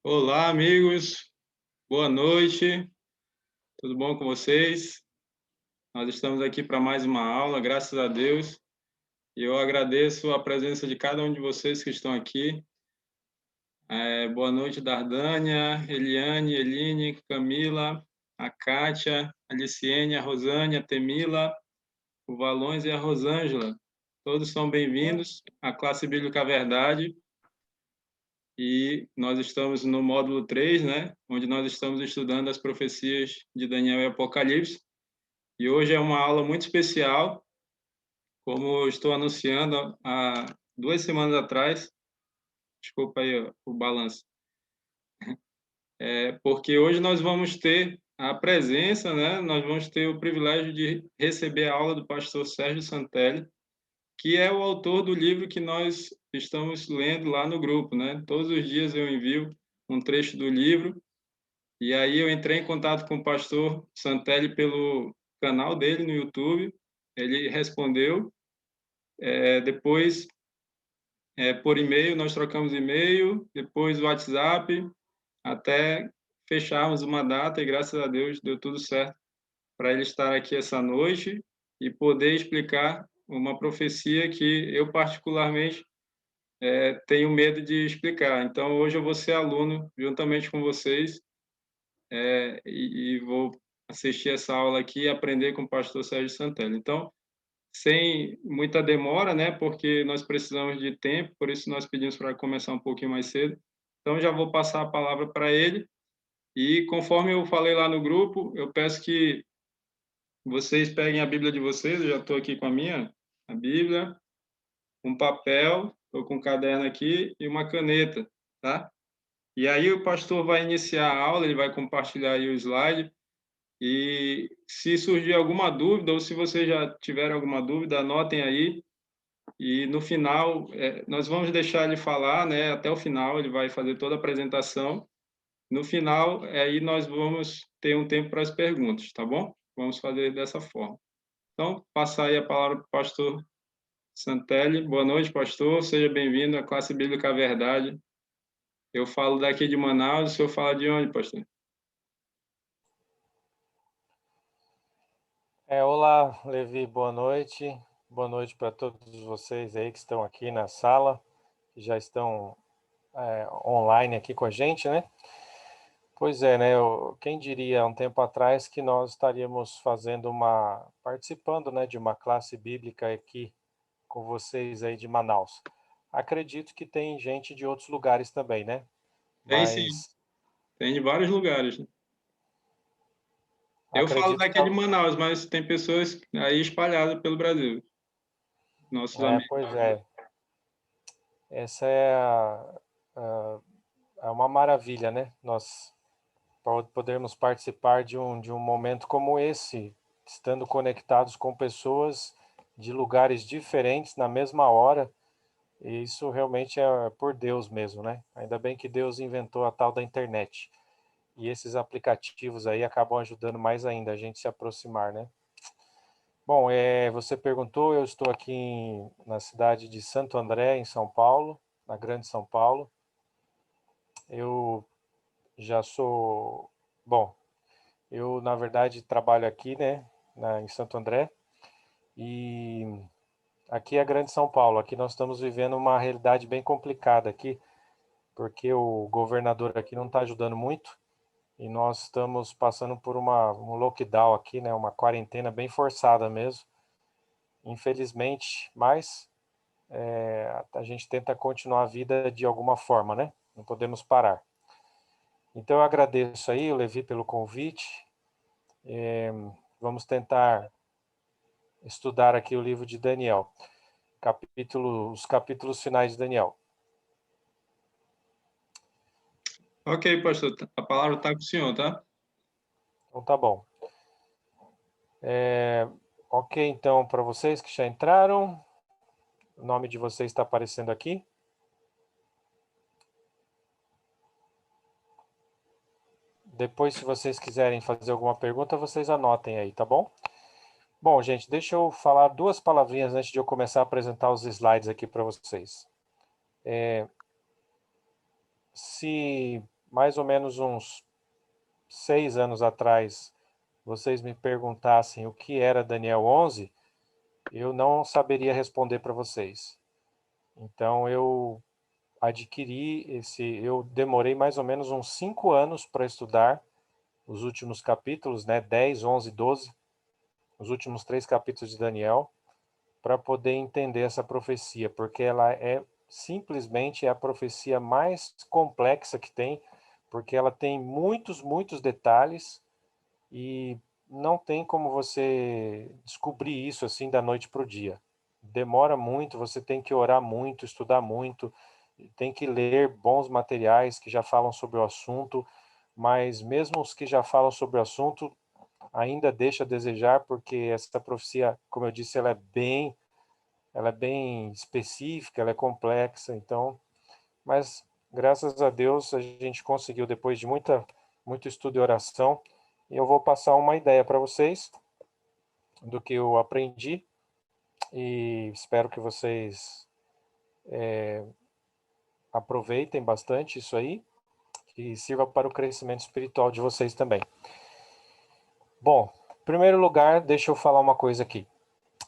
Olá, amigos. Boa noite. Tudo bom com vocês? Nós estamos aqui para mais uma aula, graças a Deus. E eu agradeço a presença de cada um de vocês que estão aqui. Boa noite, Dardânia, Eliane, Eline, Camila, a Kátia, a Liciene, a Rosane, a Temila, o Valões e a Rosângela. Todos são bem-vindos à classe Bíblica Verdade. E nós estamos no módulo 3, né, onde nós estamos estudando as profecias de Daniel e Apocalipse. E hoje é uma aula muito especial, como eu estou anunciando há 2 semanas atrás. Desculpa aí o balanço. Porque hoje nós vamos ter a presença, né, nós vamos ter o privilégio de receber a aula do pastor Sérgio Santelli, que é o autor do livro que nós estamos lendo lá no grupo, né? Todos os dias eu envio um trecho do livro. E aí eu entrei em contato com o pastor Santelli pelo canal dele no YouTube. Ele respondeu. Depois, por e-mail, nós trocamos e-mail, depois WhatsApp, até fecharmos uma data e graças a Deus deu tudo certo para ele estar aqui essa noite e poder explicar uma profecia que eu particularmente tenho medo de explicar. Então hoje eu vou ser aluno juntamente com vocês e vou assistir essa aula aqui e aprender com o pastor Sérgio Santelli. Então, sem muita demora, né, porque nós precisamos de tempo, por isso nós pedimos para começar um pouquinho mais cedo. Então, já vou passar a palavra para ele e, conforme eu falei lá no grupo, eu peço que vocês peguem a Bíblia de vocês, eu já estou aqui com a Bíblia, um papel, estou com um caderno aqui e uma caneta, tá? E aí o pastor vai iniciar a aula, ele vai compartilhar aí o slide. E se surgir alguma dúvida, ou se vocês já tiverem alguma dúvida, anotem aí. E no final, nós vamos deixar ele falar, né? Até o final, ele vai fazer toda a apresentação. No final, aí nós vamos ter um tempo para as perguntas, tá bom? Vamos fazer dessa forma. Então, passar aí a palavra para o pastor Santelli. Boa noite, pastor. Seja bem-vindo à classe Bíblica Verdade. Eu falo daqui de Manaus, o senhor fala de onde, pastor? Olá, Levi, boa noite. Boa noite para todos vocês aí que estão aqui na sala, que já estão online aqui com a gente, né? Pois é, né? Quem diria um tempo atrás que nós estaríamos participando, né, de uma classe bíblica aqui com vocês aí de Manaus. Acredito que tem gente de outros lugares também, né? Tem sim, Mas tem de vários lugares, né? Eu falo acredito que daqui de Manaus, mas tem pessoas aí espalhadas pelo Brasil, nossos amigos. pois é. Essa a- é uma maravilha, né? Nós podermos participar de um momento como esse, estando conectados com pessoas de lugares diferentes na mesma hora, e isso realmente é por Deus mesmo, né? Ainda bem que Deus inventou a tal da internet. E esses aplicativos aí acabam ajudando mais ainda a gente se aproximar, né? Bom, você perguntou, eu estou aqui na cidade de Santo André, em São Paulo, na Grande São Paulo. Eu já sou, bom, eu na verdade trabalho aqui, né, em Santo André, e aqui é a Grande São Paulo. Aqui nós estamos vivendo uma realidade bem complicada aqui, porque o governador aqui não está ajudando muito, e nós estamos passando por um lockdown aqui, né, uma quarentena bem forçada mesmo, infelizmente, mas a gente tenta continuar a vida de alguma forma, né? Não podemos parar. Então eu agradeço aí, o Levi, pelo convite. Vamos tentar estudar aqui o livro de Daniel, os capítulos finais de Daniel. Ok, pastor, a palavra está com o senhor, tá? Então tá bom. Ok, então, para vocês que já entraram, o nome de vocês está aparecendo aqui. Depois, se vocês quiserem fazer alguma pergunta, vocês anotem aí, tá bom? Bom, gente, deixa eu falar duas palavrinhas antes de eu começar a apresentar os slides aqui para vocês. Se mais ou menos uns 6 anos atrás, vocês me perguntassem o que era Daniel 11, eu não saberia responder para vocês. Então, eu eu demorei mais ou menos uns 5 anos para estudar os últimos capítulos, né, 10, 11, 12, os últimos 3 capítulos de Daniel, para poder entender essa profecia, porque ela é simplesmente a profecia mais complexa que tem, porque ela tem muitos, muitos detalhes e não tem como você descobrir isso assim da noite para o dia. Demora muito, você tem que orar muito, estudar muito, tem que ler bons materiais que já falam sobre o assunto, mas mesmo os que já falam sobre o assunto ainda deixa a desejar, porque essa profecia, como eu disse, ela é bem específica, ela é complexa, então, mas graças a Deus a gente conseguiu, depois de muito estudo e oração, e eu vou passar uma ideia para vocês do que eu aprendi e espero que vocês aproveitem bastante isso aí e sirva para o crescimento espiritual de vocês também. Bom, em primeiro lugar, deixa eu falar uma coisa aqui.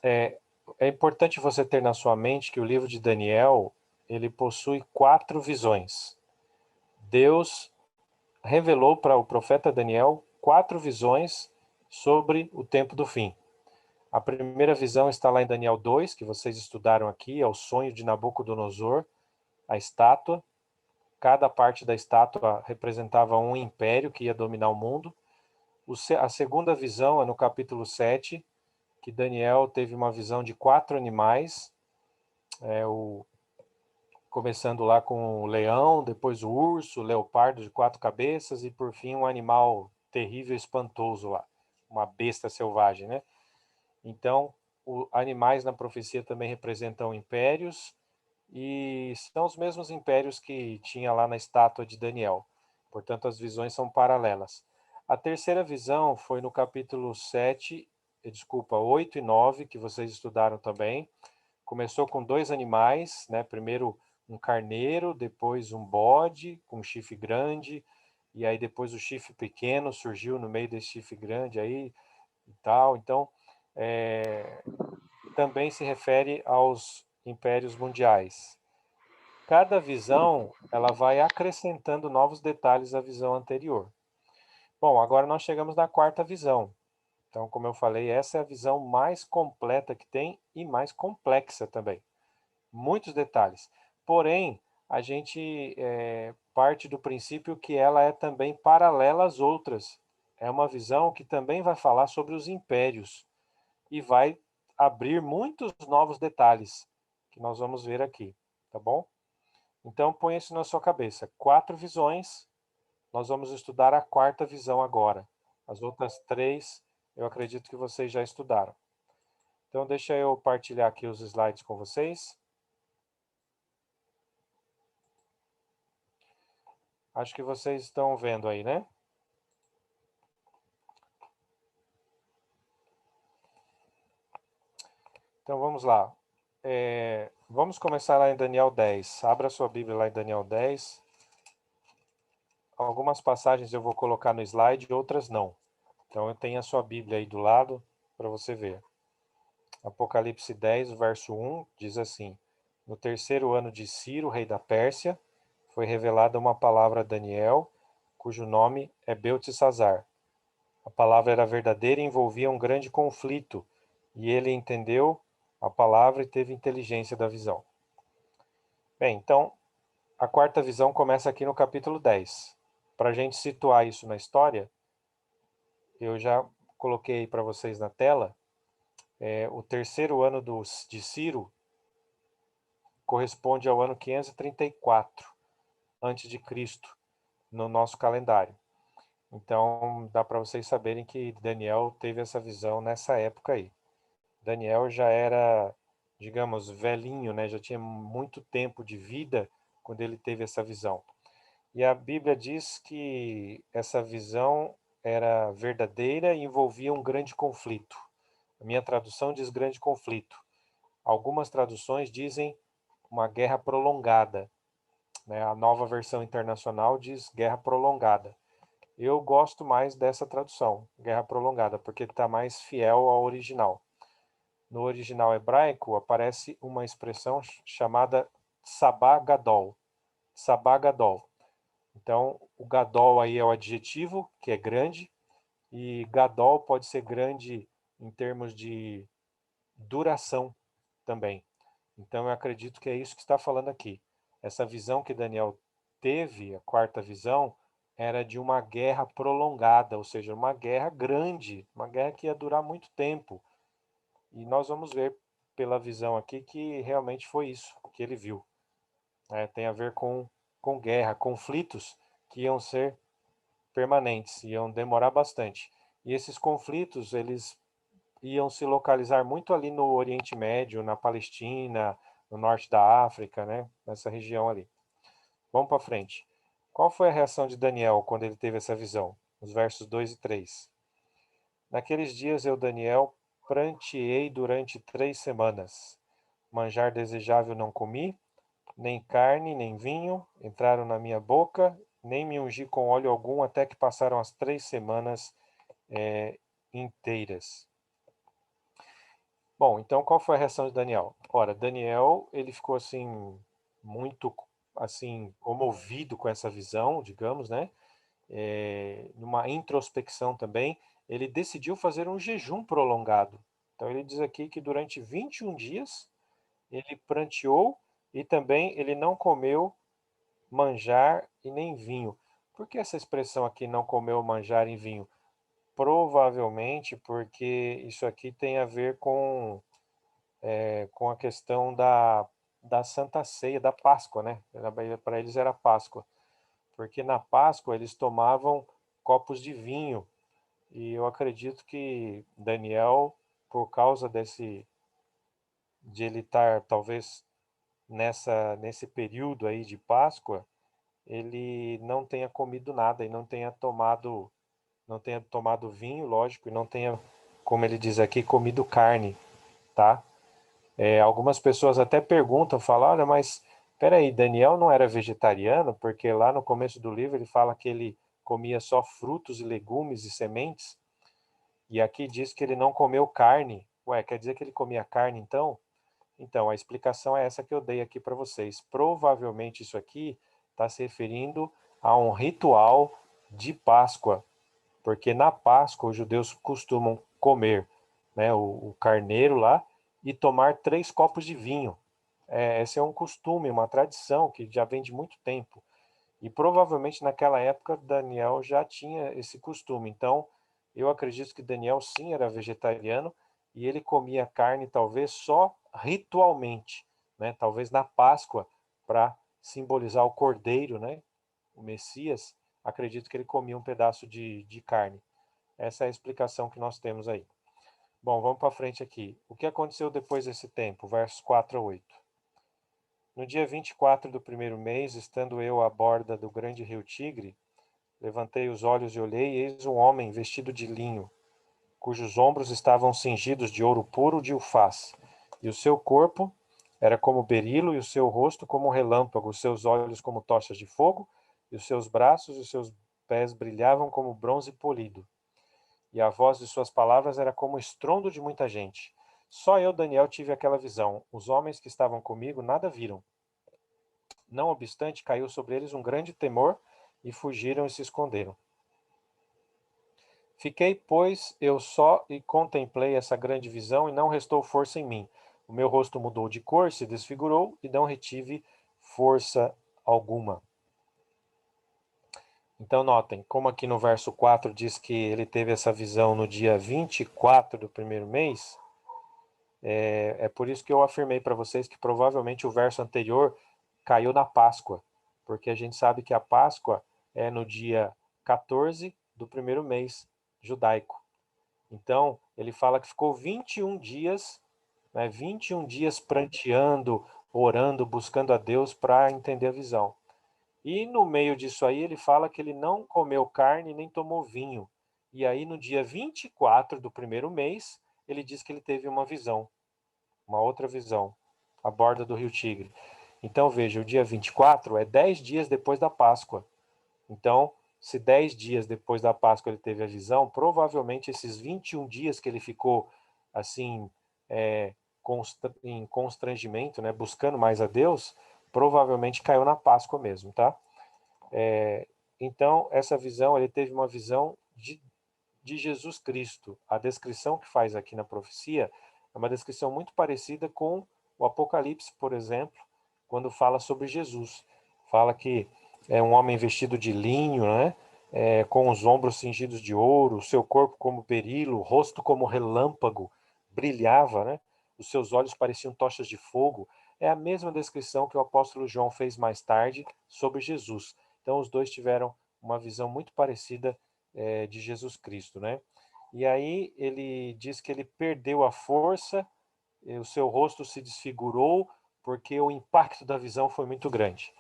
É importante você ter na sua mente que o livro de Daniel, ele possui 4 visões. Deus revelou para o profeta Daniel 4 visões sobre o tempo do fim. A primeira visão está lá em Daniel 2, que vocês estudaram aqui, é o sonho de Nabucodonosor, a estátua. Cada parte da estátua representava um império que ia dominar o mundo. A segunda visão é no capítulo 7, que Daniel teve uma visão de 4 animais, começando lá com o leão, depois o urso, o leopardo de 4 cabeças e por fim um animal terrível e espantoso lá, uma besta selvagem, né? Então, animais na profecia também representam impérios e são os mesmos impérios que tinha lá na estátua de Daniel. Portanto, as visões são paralelas. A terceira visão foi no capítulo 8 e 9, que vocês estudaram também. Começou com 2 animais, né? Primeiro um carneiro, depois um bode com chifre grande, e aí depois o chifre pequeno surgiu no meio desse chifre grande aí e tal. Então, também se refere aos impérios mundiais. Cada visão, ela vai acrescentando novos detalhes à visão anterior. Bom, agora nós chegamos na quarta visão. Então, como eu falei, essa é a visão mais completa que tem e mais complexa também. Muitos detalhes. Porém, a gente parte do princípio que ela é também paralela às outras. É uma visão que também vai falar sobre os impérios e vai abrir muitos novos detalhes que nós vamos ver aqui, tá bom? Então, põe isso na sua cabeça. 4 visões, nós vamos estudar a quarta visão agora. As outras 3, eu acredito que vocês já estudaram. Então, deixa eu partilhar aqui os slides com vocês. Acho que vocês estão vendo aí, né? Então, vamos lá. Vamos começar lá em Daniel 10. Abra sua Bíblia lá em Daniel 10. Algumas passagens eu vou colocar no slide, outras não. Então, eu tenho a sua Bíblia aí do lado para você ver. Apocalipse 10, verso 1, diz assim: No terceiro ano de Ciro, rei da Pérsia, foi revelada uma palavra a Daniel, cujo nome é Beltesazar. A palavra era verdadeira e envolvia um grande conflito, e ele entendeu a palavra e teve inteligência da visão. Bem, então, a quarta visão começa aqui no capítulo 10. Para a gente situar isso na história, eu já coloquei para vocês na tela, o terceiro ano de Ciro corresponde ao ano 534 antes de Cristo no nosso calendário. Então, dá para vocês saberem que Daniel teve essa visão nessa época aí. Daniel já era, digamos, velhinho, né? Já tinha muito tempo de vida quando ele teve essa visão. E a Bíblia diz que essa visão era verdadeira e envolvia um grande conflito. A minha tradução diz grande conflito. Algumas traduções dizem uma guerra prolongada. né? A nova versão internacional diz guerra prolongada. Eu gosto mais dessa tradução, guerra prolongada, porque está mais fiel ao original. No original hebraico aparece uma expressão chamada Sabá Gadol. Sabá Gadol. Então, o Gadol aí é o adjetivo, que é grande, e Gadol pode ser grande em termos de duração também. Então, eu acredito que é isso que está falando aqui. Essa visão que Daniel teve, a quarta visão, era de uma guerra prolongada, ou seja, uma guerra grande, uma guerra que ia durar muito tempo. E nós vamos ver pela visão aqui que realmente foi isso que ele viu. Tem a ver com guerra, conflitos que iam ser permanentes, iam demorar bastante. E esses conflitos, eles iam se localizar muito ali no Oriente Médio, na Palestina, no norte da África, né? Nessa região ali. Vamos para frente. Qual foi a reação de Daniel quando ele teve essa visão? Os versos 2 e 3. Naqueles dias eu, Daniel, pranteei durante 3 semanas. Manjar desejável não comi, nem carne, nem vinho entraram na minha boca, nem me ungi com óleo algum, até que passaram as 3 semanas inteiras. Bom, então qual foi a reação de Daniel? Ora, Daniel, ele ficou assim, muito assim, comovido com essa visão, digamos, né? Numa introspecção também, ele decidiu fazer um jejum prolongado. Então ele diz aqui que durante 21 dias ele pranteou e também ele não comeu manjar e nem vinho. Por que essa expressão aqui, não comeu manjar e vinho? Provavelmente porque isso aqui tem a ver com a questão da Santa Ceia, da Páscoa, né? Para eles era Páscoa. Porque na Páscoa eles tomavam copos de vinho. E eu acredito que Daniel, por causa de ele estar talvez nesse período aí de Páscoa, ele não tenha comido nada e não tenha tomado vinho, lógico, e não tenha, como ele diz aqui, comido carne, tá? Algumas pessoas até perguntam, falam, olha, mas peraí, Daniel não era vegetariano? Porque lá no começo do livro ele fala que ele comia só frutos e legumes e sementes, e aqui diz que ele não comeu carne. Ué, quer dizer que ele comia carne então? Então, a explicação é essa que eu dei aqui para vocês. Provavelmente isso aqui está se referindo a um ritual de Páscoa, porque na Páscoa os judeus costumam comer, né, o carneiro lá e tomar 3 copos de vinho. Esse é um costume, uma tradição que já vem de muito tempo. E provavelmente naquela época Daniel já tinha esse costume. Então, eu acredito que Daniel sim era vegetariano e ele comia carne talvez só ritualmente, né? Talvez na Páscoa para simbolizar o cordeiro, né? O Messias. Acredito que ele comia um pedaço de carne. Essa é a explicação que nós temos aí. Bom, vamos para frente aqui. O que aconteceu depois desse tempo? Versos 4 a 8. No dia 24 do primeiro mês, estando eu à borda do grande rio Tigre, levantei os olhos e olhei, e eis um homem vestido de linho, cujos ombros estavam cingidos de ouro puro de Ufaz, e o seu corpo era como berilo, e o seu rosto como um relâmpago, os seus olhos como tochas de fogo, e os seus braços e os seus pés brilhavam como bronze polido. E a voz de suas palavras era como o estrondo de muita gente. Só eu, Daniel, tive aquela visão. Os homens que estavam comigo nada viram. Não obstante, caiu sobre eles um grande temor, e fugiram e se esconderam. Fiquei, pois, eu só e contemplei essa grande visão, e não restou força em mim. O meu rosto mudou de cor, se desfigurou, e não retive força alguma. Então, notem, como aqui no verso 4 diz que ele teve essa visão no dia 24 do primeiro mês, é por isso que eu afirmei para vocês que provavelmente o verso anterior caiu na Páscoa, porque a gente sabe que a Páscoa é no dia 14 do primeiro mês judaico. Então, ele fala que ficou 21 dias, né, 21 dias pranteando, orando, buscando a Deus para entender a visão. E no meio disso aí, ele fala que ele não comeu carne nem tomou vinho. E aí, no dia 24 do primeiro mês, ele diz que ele teve uma visão, uma outra visão, à borda do rio Tigre. Então, veja, o dia 24 é 10 dias depois da Páscoa. Então, se 10 dias depois da Páscoa ele teve a visão, provavelmente esses 21 dias que ele ficou, assim, em constrangimento, né, buscando mais a Deus, provavelmente caiu na Páscoa mesmo, tá? Então, essa visão, ele teve uma visão de Jesus Cristo. A descrição que faz aqui na profecia é uma descrição muito parecida com o Apocalipse, por exemplo, quando fala sobre Jesus. Fala que é um homem vestido de linho, né? Com os ombros cingidos de ouro, seu corpo como berilo, o rosto como relâmpago, brilhava, né? Os seus olhos pareciam tochas de fogo. É a mesma descrição que o apóstolo João fez mais tarde sobre Jesus. Então, os dois tiveram uma visão muito parecida de Jesus Cristo, né? E aí ele diz que ele perdeu a força, o seu rosto se desfigurou, porque o impacto da visão foi muito grande.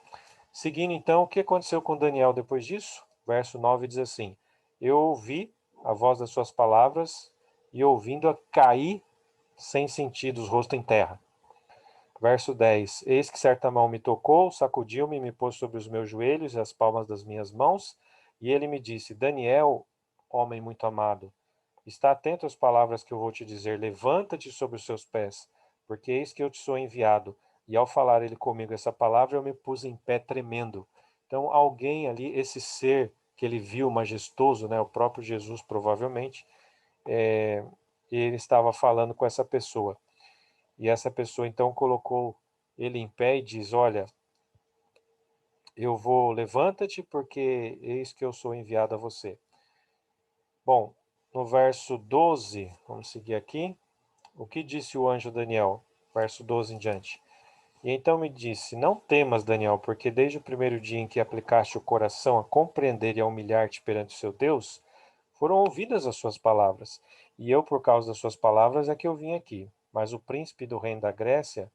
Seguindo então, o que aconteceu com Daniel depois disso? Verso 9 diz assim: Eu ouvi a voz das suas palavras, e ouvindo-a caí sem sentidos, rosto em terra. Verso 10: Eis que certa mão me tocou, sacudiu-me e me pôs sobre os meus joelhos e as palmas das minhas mãos, e ele me disse: Daniel, homem muito amado, está atento às palavras que eu vou te dizer. Levanta-te sobre os seus pés, porque eis que eu te sou enviado. E ao falar ele comigo essa palavra, eu me pus em pé tremendo. Então, alguém ali, esse ser que ele viu majestoso, né, o próprio Jesus provavelmente, ele estava falando com essa pessoa. E essa pessoa então colocou ele em pé e diz: Olha, eu vou, levanta-te, porque eis que eu sou enviado a você. Bom, no verso 12, vamos seguir aqui. O que disse o anjo Daniel? Verso 12 em diante. E então me disse: Não temas, Daniel, porque desde o primeiro dia em que aplicaste o coração a compreender e a humilhar-te perante o seu Deus, foram ouvidas as suas palavras. E eu, por causa das suas palavras, é que eu vim aqui. Mas o príncipe do reino da Grécia,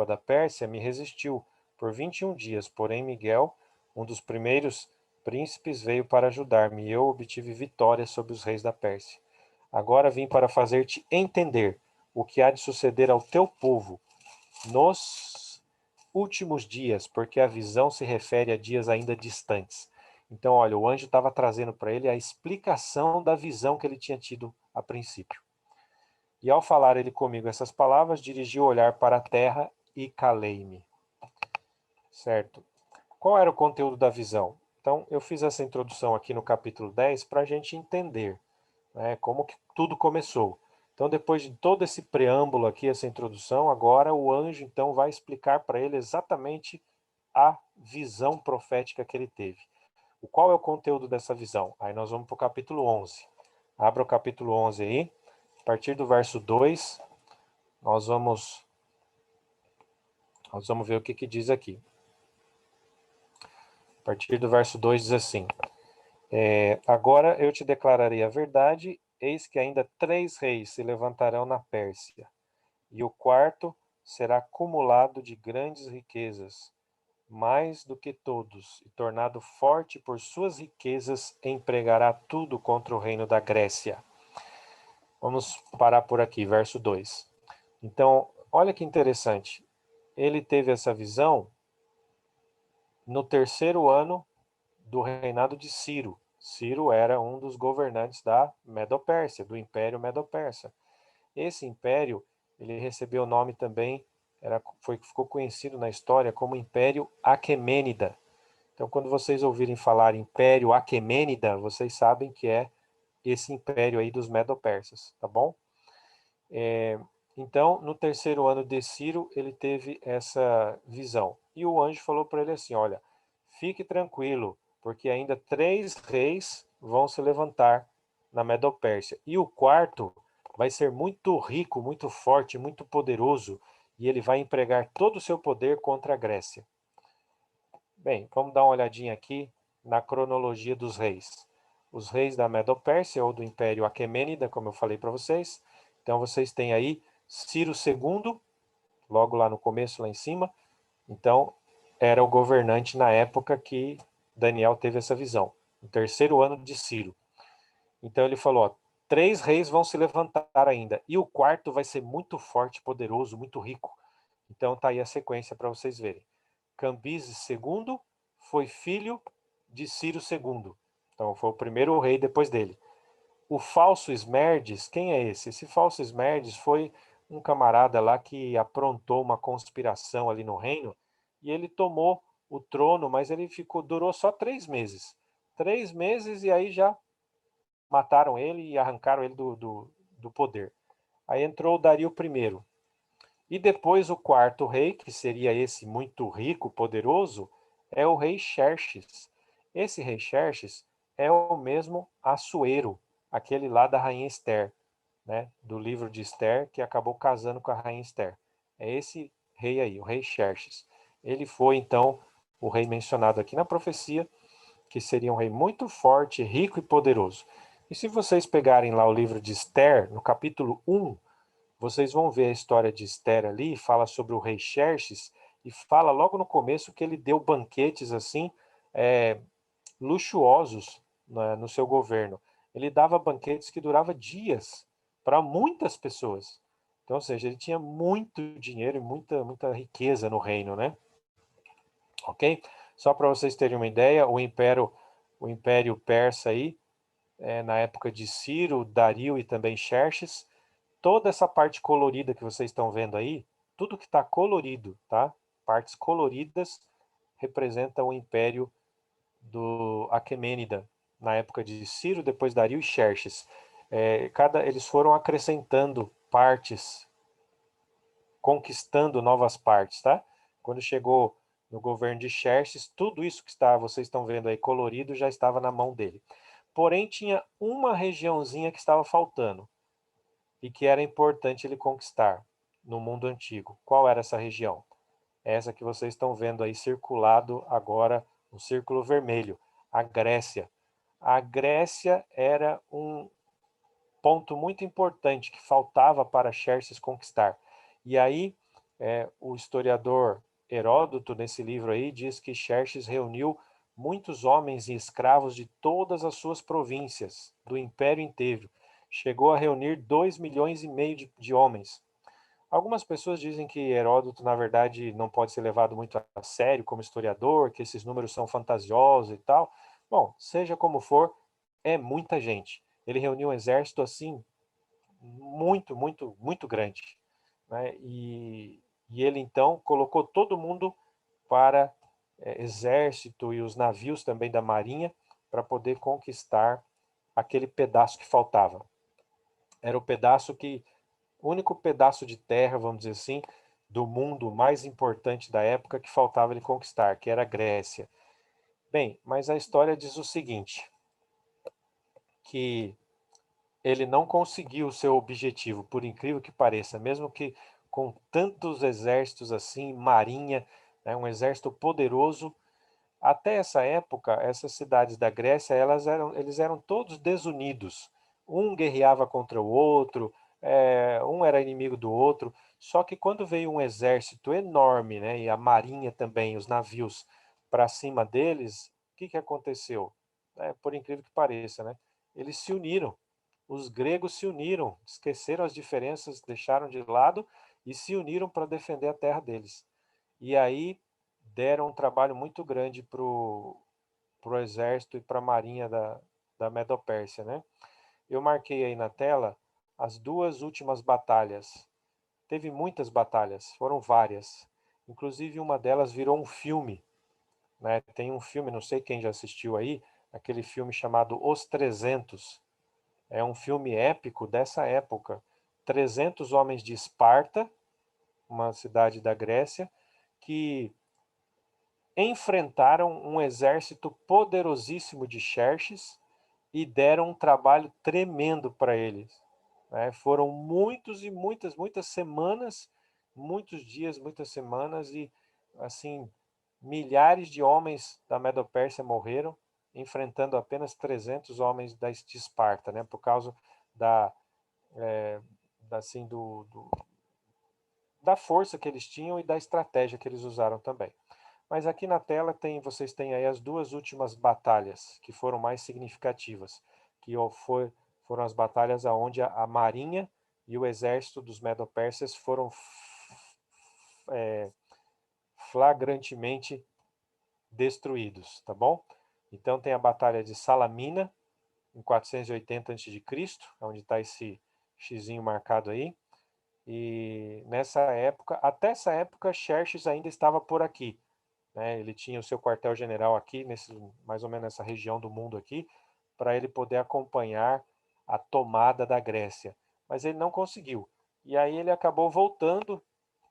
da Pérsia, me resistiu por 21 dias. Porém, Miguel, um dos primeiros príncipes, veio para ajudar-me, e eu obtive vitória sobre os reis da Pérsia. Agora vim para fazer-te entender o que há de suceder ao teu povo nos últimos dias, porque a visão se refere a dias ainda distantes. Então, olha, o anjo estava trazendo para ele a explicação da visão que ele tinha tido a princípio. E ao falar ele comigo essas palavras, dirigi o olhar para a terra e calei-me. Certo? Qual era o conteúdo da visão? Então, eu fiz essa introdução aqui no capítulo 10 para a gente entender, né, como que tudo começou. Então, depois de todo esse preâmbulo aqui, essa introdução, agora o anjo então vai explicar para ele exatamente a visão profética que ele teve. Qual é o conteúdo dessa visão? Aí nós vamos para o capítulo 11. Abra o capítulo 11 aí. A partir do verso 2, nós vamos ver o que diz aqui. A partir do verso 2 diz assim: Agora eu te declararei a verdade, eis que ainda 3 reis se levantarão na Pérsia, e o quarto será acumulado de grandes riquezas, mais do que todos, e tornado forte por suas riquezas, empregará tudo contra o reino da Grécia. Vamos parar por aqui, verso 2. Então, olha que interessante. Ele teve essa visão no 3º ano do reinado de Ciro. Ciro era um dos governantes da Medopérsia, do Império Medo-Persa. Esse império, ele recebeu o nome também, ficou conhecido na história como Império Aquemênida. Então, quando vocês ouvirem falar Império Aquemênida, vocês sabem que é esse império aí dos Medo-Persas, tá bom? Então, no 3º ano de Ciro, ele teve essa visão. E o anjo falou para ele assim: Olha, fique tranquilo, porque ainda 3 reis vão se levantar na Medopérsia. E o quarto vai ser muito rico, muito forte, muito poderoso, e ele vai empregar todo o seu poder contra a Grécia. Bem, vamos dar uma olhadinha aqui na cronologia dos reis. Os reis da Medopérsia, ou do Império Aquemênida, como eu falei para vocês. Então, vocês têm aí Ciro II, logo lá no começo, lá em cima. Então, era o governante na época que Daniel teve essa visão, no 3º ano de Ciro. Então, ele falou, ó, 3 reis vão se levantar ainda, e o quarto vai ser muito forte, poderoso, muito rico. Então está aí a sequência para vocês verem. Cambises II foi filho de Ciro II. Então foi o primeiro rei depois dele. O falso Esmerdes, quem é esse? Esse falso Esmerdes foi um camarada lá que aprontou uma conspiração ali no reino e ele tomou o trono, mas ele durou só 3 meses. 3 meses e aí já mataram ele e arrancaram ele do poder. Aí entrou o Dario I. E depois o quarto rei, que seria esse muito rico, poderoso, é o rei Xerxes. Esse rei Xerxes é o mesmo Assuero, aquele lá da rainha Esther, né, do livro de Esther, que acabou casando com a rainha Esther. É esse rei aí, o rei Xerxes. Ele foi, então, o rei mencionado aqui na profecia, que seria um rei muito forte, rico e poderoso. E se vocês pegarem lá o livro de Esther, no capítulo 1, vocês vão ver a história de Esther ali, fala sobre o rei Xerxes, e fala logo no começo que ele deu banquetes assim, luxuosos, né, no seu governo. Ele dava banquetes que duravam dias para muitas pessoas. Então, ou seja, ele tinha muito dinheiro e muita riqueza no reino, né? Ok? Só para vocês terem uma ideia, o Império Persa aí, na época de Ciro, Dario e também Xerxes, toda essa parte colorida que vocês estão vendo aí, tudo que está colorido, tá? Partes coloridas representa o Império do Aquemênida, na época de Ciro, depois Dario e Xerxes. Eles foram acrescentando partes, conquistando novas partes, tá? Quando chegou no governo de Xerxes, tudo isso que vocês estão vendo aí colorido já estava na mão dele. Porém, tinha uma regiãozinha que estava faltando e que era importante ele conquistar no mundo antigo. Qual era essa região? Essa que vocês estão vendo aí circulado agora, um círculo vermelho, a Grécia. A Grécia era um ponto muito importante que faltava para Xerxes conquistar. E aí, o historiador Heródoto, nesse livro aí, diz que Xerxes reuniu muitos homens e escravos de todas as suas províncias, do império inteiro. Chegou a reunir 2,5 milhões de homens. Algumas pessoas dizem que Heródoto, na verdade, não pode ser levado muito a sério como historiador, que esses números são fantasiosos e tal. Bom, seja como for, é muita gente. Ele reuniu um exército assim muito grande, né? E ele então colocou todo mundo para exército e os navios também da marinha para poder conquistar aquele pedaço que faltava. Era o único pedaço de terra, vamos dizer assim, do mundo mais importante da época que faltava ele conquistar, que era a Grécia. Bem, mas a história diz o seguinte, que ele não conseguiu o seu objetivo, por incrível que pareça, mesmo que com tantos exércitos assim, marinha, né, um exército poderoso. Até essa época, essas cidades da Grécia, eles eram todos desunidos. Um guerreava contra o outro, um era inimigo do outro. Só que quando veio um exército enorme, né, e a marinha também, os navios, para cima deles, o que aconteceu? Por incrível que pareça, né, eles se uniram. Os gregos se uniram, esqueceram as diferenças, deixaram de lado e se uniram para defender a terra deles. E aí deram um trabalho muito grande para o exército e para a marinha da Medopérsia, né? Eu marquei aí na tela as duas últimas batalhas. Teve muitas batalhas, foram várias. Inclusive uma delas virou um filme, né? Tem um filme, não sei quem já assistiu aí, aquele filme chamado Os 300. É um filme épico dessa época. 300 homens de Esparta, uma cidade da Grécia, que enfrentaram um exército poderosíssimo de Xerxes e deram um trabalho tremendo para eles, né? Foram muitos e muitas semanas, muitos dias, muitas semanas e assim milhares de homens da Medopérsia morreram enfrentando apenas 300 homens de Esparta, né? Por causa da, assim da força que eles tinham e da estratégia que eles usaram também. Mas aqui na tela vocês têm aí as duas últimas batalhas que foram mais significativas, que foram as batalhas onde a marinha e o exército dos Medo-Persas foram flagrantemente destruídos, tá bom? Então tem a Batalha de Salamina, em 480 a.C., onde está esse xizinho marcado aí. E nessa época, até essa época, Xerxes ainda estava por aqui, né? Ele tinha o seu quartel-general aqui, mais ou menos nessa região do mundo aqui, para ele poder acompanhar a tomada da Grécia. Mas ele não conseguiu. E aí ele acabou voltando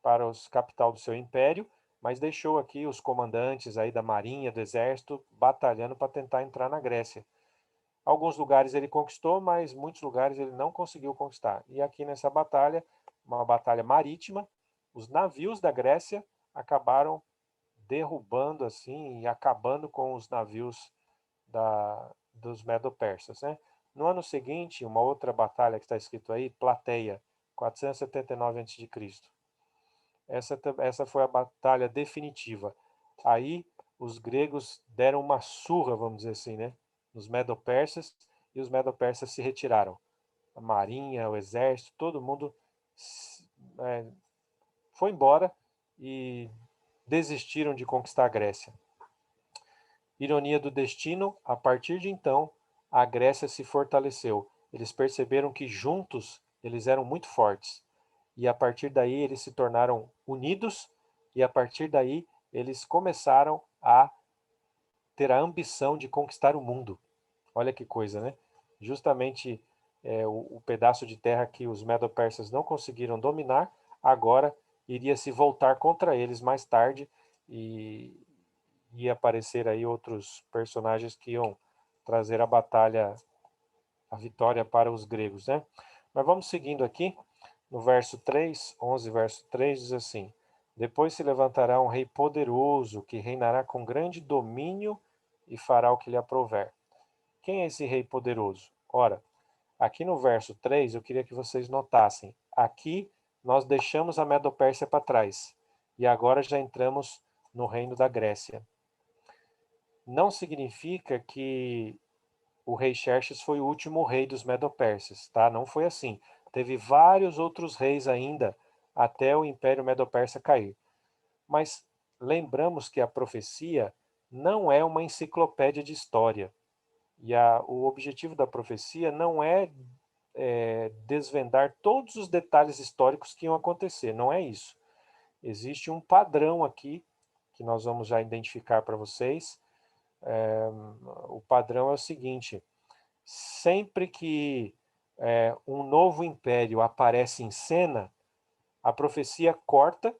para os capital do seu império, mas deixou aqui os comandantes aí da marinha, do exército, batalhando para tentar entrar na Grécia. Alguns lugares ele conquistou, mas muitos lugares ele não conseguiu conquistar. E aqui nessa batalha, uma batalha marítima, os navios da Grécia acabaram derrubando assim e acabando com os navios dos Medo-Persas, né? No ano seguinte, uma outra batalha que está escrito aí, Plateia, 479 a.C. Essa foi a batalha definitiva. Aí os gregos deram uma surra, vamos dizer assim, né, nos Medo-Persas, e os Medo-Persas se retiraram. A marinha, o exército, todo mundo foi embora e desistiram de conquistar a Grécia. Ironia do destino, a partir de então, a Grécia se fortaleceu. Eles perceberam que juntos eles eram muito fortes. E a partir daí eles se tornaram unidos, e a partir daí eles começaram a ter a ambição de conquistar o mundo. Olha que coisa, né? Justamente o pedaço de terra que os Medo-Persas não conseguiram dominar, agora iria se voltar contra eles mais tarde, e ia aparecer aí outros personagens que iam trazer a batalha, a vitória para os gregos, né? Mas vamos seguindo aqui, no verso 3, 11 verso 3, diz assim: Depois se levantará um rei poderoso, que reinará com grande domínio e fará o que lhe aprouver. Quem é esse rei poderoso? Ora, aqui no verso 3, eu queria que vocês notassem, aqui nós deixamos a Medo-Pérsia para trás, e agora já entramos no reino da Grécia. Não significa que o rei Xerxes foi o último rei dos Medo-Persas, tá? Não foi assim. Teve vários outros reis ainda até o Império Medo-Persa cair. Mas lembramos que a profecia não é uma enciclopédia de história. E o objetivo da profecia não é desvendar todos os detalhes históricos que iam acontecer. Não é isso. Existe um padrão aqui que nós vamos já identificar para vocês. O padrão é o seguinte: sempre que um novo império aparece em cena, a profecia corta,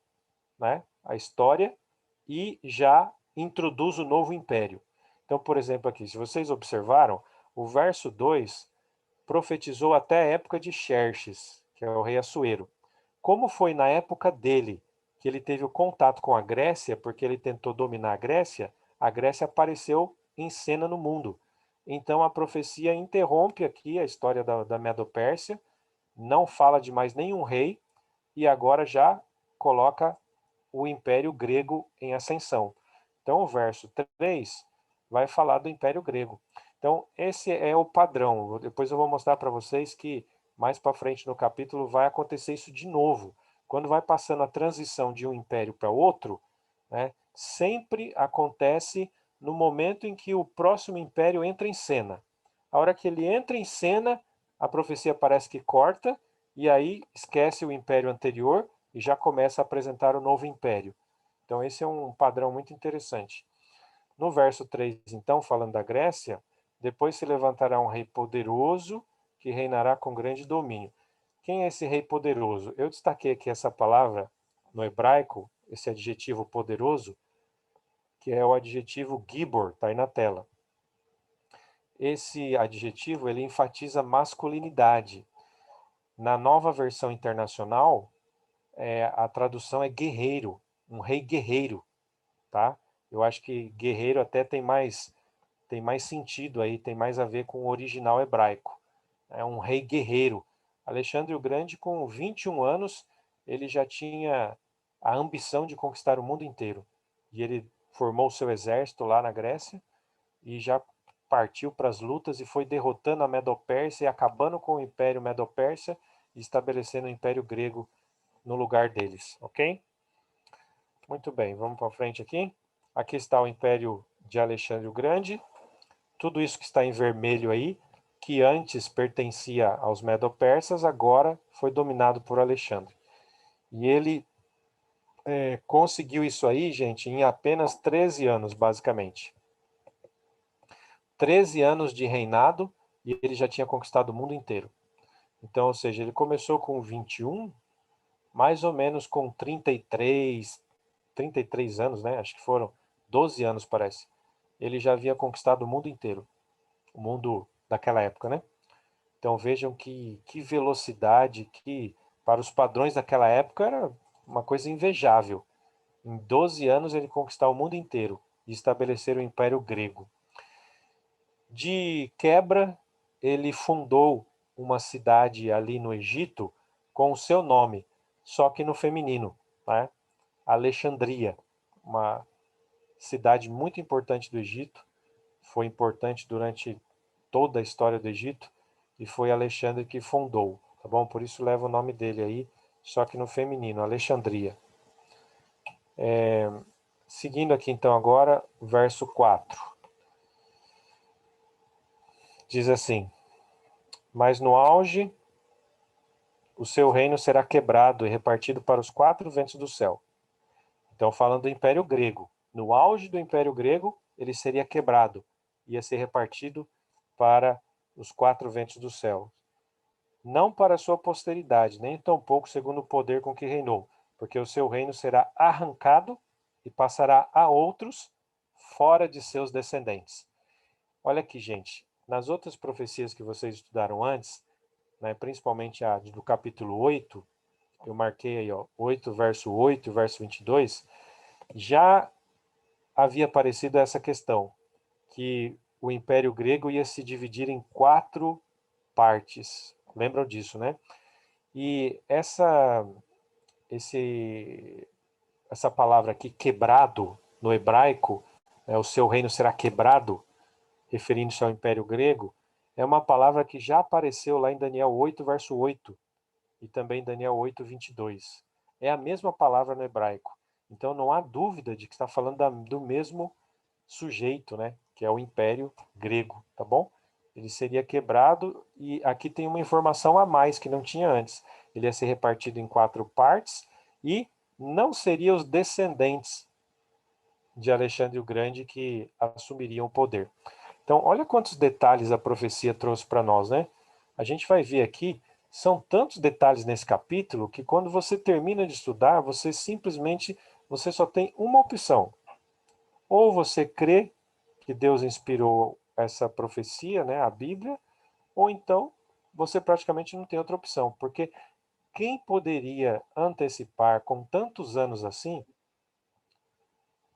né, a história e já introduz o novo império. Então, por exemplo, aqui, se vocês observaram, o verso 2 profetizou até a época de Xerxes, que é o rei Assuero. Como foi na época dele que ele teve o contato com a Grécia, porque ele tentou dominar a Grécia apareceu em cena no mundo. Então a profecia interrompe aqui a história da Medo-Pérsia, não fala de mais nenhum rei, e agora já coloca o Império Grego em ascensão. Então o verso 3 vai falar do Império Grego. Então esse é o padrão. Depois eu vou mostrar para vocês que mais para frente no capítulo vai acontecer isso de novo. Quando vai passando a transição de um império para outro, né, sempre acontece no momento em que o próximo império entra em cena. A hora que ele entra em cena, a profecia parece que corta, e aí esquece o império anterior e já começa a apresentar o novo império. Então esse é um padrão muito interessante. No verso 3, então, falando da Grécia, depois se levantará um rei poderoso que reinará com grande domínio. Quem é esse rei poderoso? Eu destaquei aqui essa palavra no hebraico, esse adjetivo poderoso, que é o adjetivo gibor, está aí na tela. Esse adjetivo ele enfatiza masculinidade. Na nova versão internacional, a tradução é guerreiro, um rei guerreiro, tá? Eu acho que guerreiro até tem mais sentido aí, tem mais a ver com o original hebraico. É um rei guerreiro. Alexandre o Grande, com 21 anos, ele já tinha a ambição de conquistar o mundo inteiro. E ele formou seu exército lá na Grécia e já partiu para as lutas e foi derrotando a Medo-Pérsia e acabando com o Império Medo-Persa e estabelecendo o Império Grego no lugar deles, ok? Muito bem, vamos para frente aqui. Aqui está o Império de Alexandre o Grande. Tudo isso que está em vermelho aí, que antes pertencia aos Medo-Persas, agora foi dominado por Alexandre. E ele conseguiu isso aí, gente, em apenas 13 anos, basicamente. 13 anos de reinado e ele já tinha conquistado o mundo inteiro. Então, ou seja, ele começou com 21, mais ou menos com 33 anos, né? Acho que foram 12 anos, parece. Ele já havia conquistado o mundo inteiro. O mundo daquela época, né? Então vejam que velocidade, que para os padrões daquela época era uma coisa invejável. Em 12 anos ele conquistar o mundo inteiro e estabelecer o Império Grego. De quebra, ele fundou uma cidade ali no Egito com o seu nome, só que no feminino, né? Alexandria, uma cidade muito importante do Egito, foi importante durante toda a história do Egito e foi Alexandre que fundou, tá bom? Por isso leva o nome dele aí, só que no feminino, Alexandria. Seguindo aqui então agora, verso 4. Diz assim: mas no auge o seu reino será quebrado e repartido para os 4 ventos do céu. Então, falando do Império Grego. No auge do Império Grego, ele seria quebrado, ia ser repartido para os 4 ventos do céu. Não para a sua posteridade, nem tampouco segundo o poder com que reinou, porque o seu reino será arrancado e passará a outros fora de seus descendentes. Olha aqui, gente, nas outras profecias que vocês estudaram antes, né, principalmente a do capítulo 8, eu marquei aí, ó, 8, verso 8, verso 22, já havia aparecido essa questão, que o Império Grego ia se dividir em 4 partes. Lembram disso, né? E essa palavra aqui, quebrado, no hebraico, o seu reino será quebrado, referindo-se ao Império Grego, é uma palavra que já apareceu lá em Daniel 8, verso 8, e também Daniel 8, 22. É a mesma palavra no hebraico. Então não há dúvida de que está falando do mesmo sujeito, né? Que é o Império Grego, tá bom? Ele seria quebrado e aqui tem uma informação a mais que não tinha antes. Ele ia ser repartido em 4 partes e não seriam os descendentes de Alexandre o Grande que assumiriam o poder. Então, olha quantos detalhes a profecia trouxe para nós, né? A gente vai ver aqui, são tantos detalhes nesse capítulo que quando você termina de estudar, você só tem uma opção. Ou você crê que Deus inspirou essa profecia, né, a Bíblia, ou então você praticamente não tem outra opção, porque quem poderia antecipar com tantos anos assim,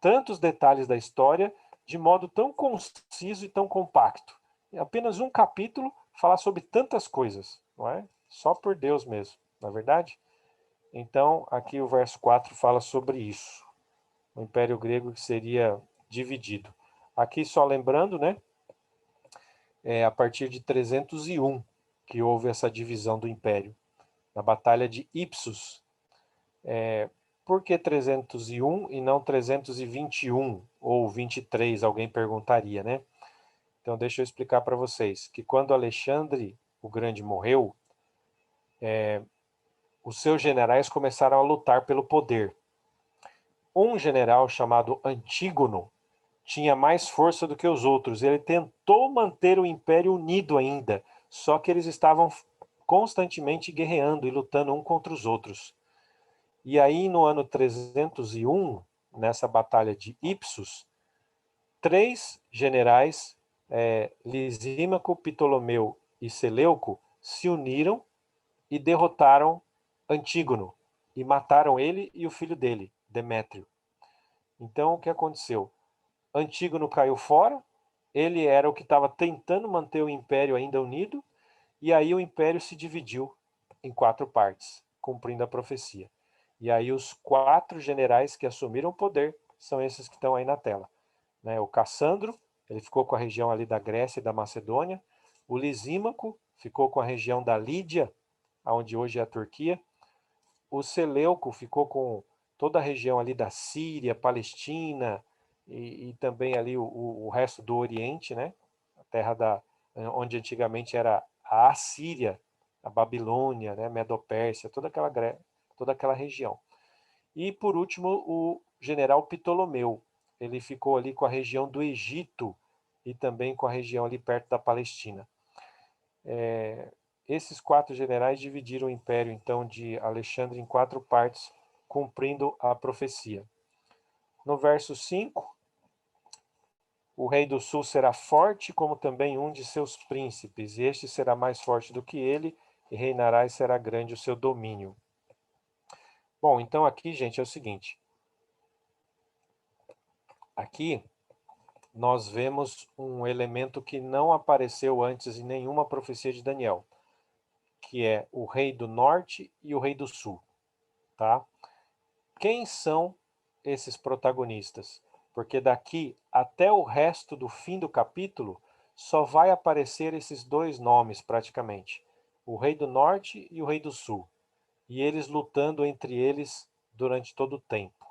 tantos detalhes da história, de modo tão conciso e tão compacto? Em apenas um capítulo, falar sobre tantas coisas, não é? Só por Deus mesmo, não é verdade? Então, aqui o verso 4 fala sobre isso. O Império Grego que seria dividido. Aqui só lembrando, né, a partir de 301 que houve essa divisão do Império, na Batalha de Ipsus. Por que 301 e não 321 ou 23, alguém perguntaria, né? Então deixa eu explicar para vocês que quando Alexandre o Grande morreu, os seus generais começaram a lutar pelo poder. Um general chamado Antígono tinha mais força do que os outros. Ele tentou manter o império unido ainda, só que eles estavam constantemente guerreando e lutando um contra os outros. E aí, no ano 301, nessa batalha de Ipsus, 3 generais, Lisímaco, Ptolomeu e Seleuco, se uniram e derrotaram Antígono e mataram ele e o filho dele, Demétrio. Então, o que aconteceu? Antígono caiu fora, ele era o que estava tentando manter o império ainda unido, e aí o império se dividiu em 4 partes, cumprindo a profecia. E aí os 4 generais que assumiram o poder são esses que estão aí na tela. Né? O Cassandro, ele ficou com a região ali da Grécia e da Macedônia. O Lisímaco ficou com a região da Lídia, onde hoje é a Turquia. O Seleuco ficou com toda a região ali da Síria, Palestina e também ali o resto do Oriente, né? A terra onde antigamente era a Assíria, a Babilônia, né? Medopérsia, toda aquela região. E por último, o general Ptolomeu. Ele ficou ali com a região do Egito e também com a região ali perto da Palestina. Esses 4 generais dividiram o império, então, de Alexandre em 4 partes, cumprindo a profecia. No verso 5, o rei do sul será forte, como também um de seus príncipes, e este será mais forte do que ele, e reinará e será grande o seu domínio. Bom, então aqui, gente, é o seguinte. Aqui nós vemos um elemento que não apareceu antes em nenhuma profecia de Daniel, que é o rei do norte e o rei do sul, tá? Quem são esses protagonistas? Porque daqui até o resto do fim do capítulo só vai aparecer esses 2 nomes praticamente, o rei do norte e o rei do sul, e eles lutando entre eles durante todo o tempo.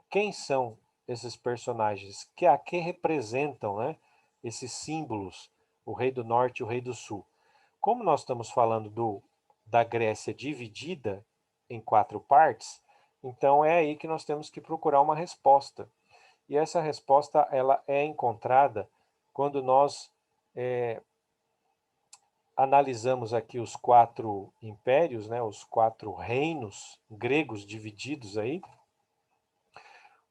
Quem são esses personagens? A que representam, né, esses símbolos, o rei do norte e o rei do sul? Como nós estamos falando da Grécia dividida em 4 partes, então é aí que nós temos que procurar uma resposta. E essa resposta ela é encontrada quando nós analisamos aqui os 4 impérios, né, os 4 reinos gregos divididos aí.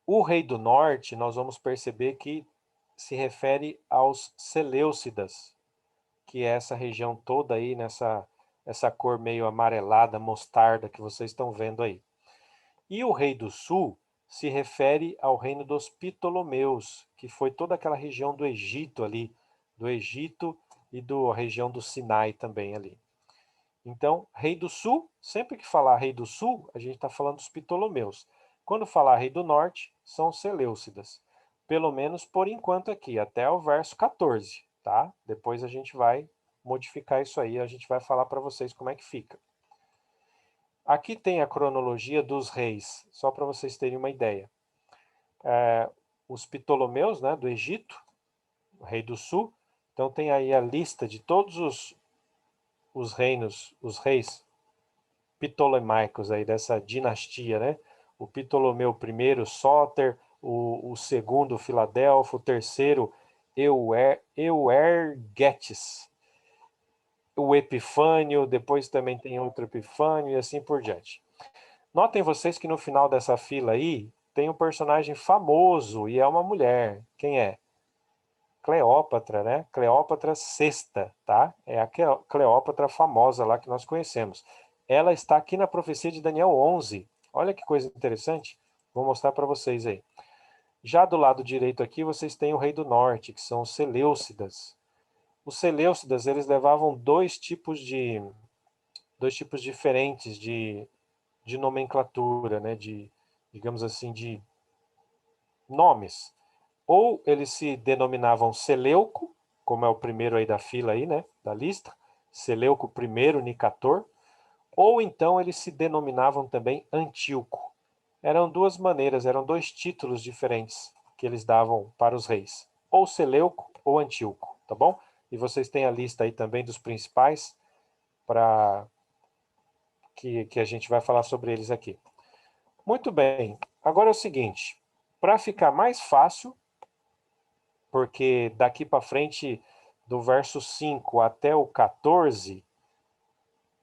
O rei do norte, nós vamos perceber que se refere aos Seleucidas, que é essa região toda aí, essa cor meio amarelada, mostarda que vocês estão vendo aí. E o rei do sul se refere ao reino dos Ptolomeus, que foi toda aquela região do Egito ali, do Egito e da região do Sinai também ali. Então, rei do sul, sempre que falar rei do sul, a gente está falando dos Ptolomeus. Quando falar rei do norte, são os Seleucidas. Pelo menos por enquanto aqui, até o verso 14, tá? Depois a gente vai modificar isso aí, a gente vai falar para vocês como é que fica. Aqui tem a cronologia dos reis, só para vocês terem uma ideia. Os Ptolomeus, né, do Egito, o rei do sul, então tem aí a lista de todos os reinos, os reis ptolemaicos aí dessa dinastia, né? O Ptolomeu I, Sóter, o segundo Filadelfo, o terceiro Euergetes, o Epifânio, depois também tem outro Epifânio e assim por diante. Notem vocês que no final dessa fila aí tem um personagem famoso e é uma mulher. Quem é? Cleópatra, né? Cleópatra VI, tá? É a Cleópatra famosa lá que nós conhecemos. Ela está aqui na profecia de Daniel 11. Olha que coisa interessante. Vou mostrar para vocês aí. Já do lado direito aqui, vocês têm o rei do norte, que são os Seleucidas. Os Seleucidas, eles levavam dois tipos diferentes de nomenclatura, né? Digamos assim, de nomes. Ou eles se denominavam Seleuco, como é o primeiro aí da fila aí, né, da lista, Seleuco I, Nicator, ou então eles se denominavam também Antíoco. Eram 2 maneiras, eram 2 títulos diferentes que eles davam para os reis, ou Seleuco ou Antíoco, tá bom? E vocês têm a lista aí também dos principais para que a gente vai falar sobre eles aqui. Muito bem, agora é o seguinte, para ficar mais fácil, porque daqui para frente, do verso 5 até o 14,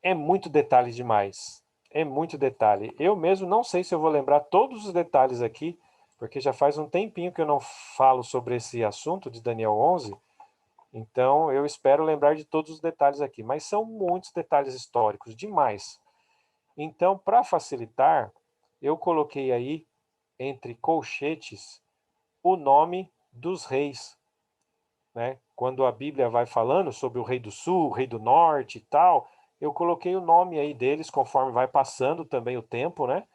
é muito detalhe demais. É muito detalhe. Eu mesmo não sei se eu vou lembrar todos os detalhes aqui, porque já faz um tempinho que eu não falo sobre esse assunto de Daniel 11, então eu espero lembrar de todos os detalhes aqui, mas são muitos detalhes históricos, demais. Então, para facilitar, eu coloquei aí, entre colchetes, o nome dos reis, né? Quando a Bíblia vai falando sobre o rei do sul, o rei do norte e tal, eu coloquei o nome aí deles conforme vai passando também o tempo, né?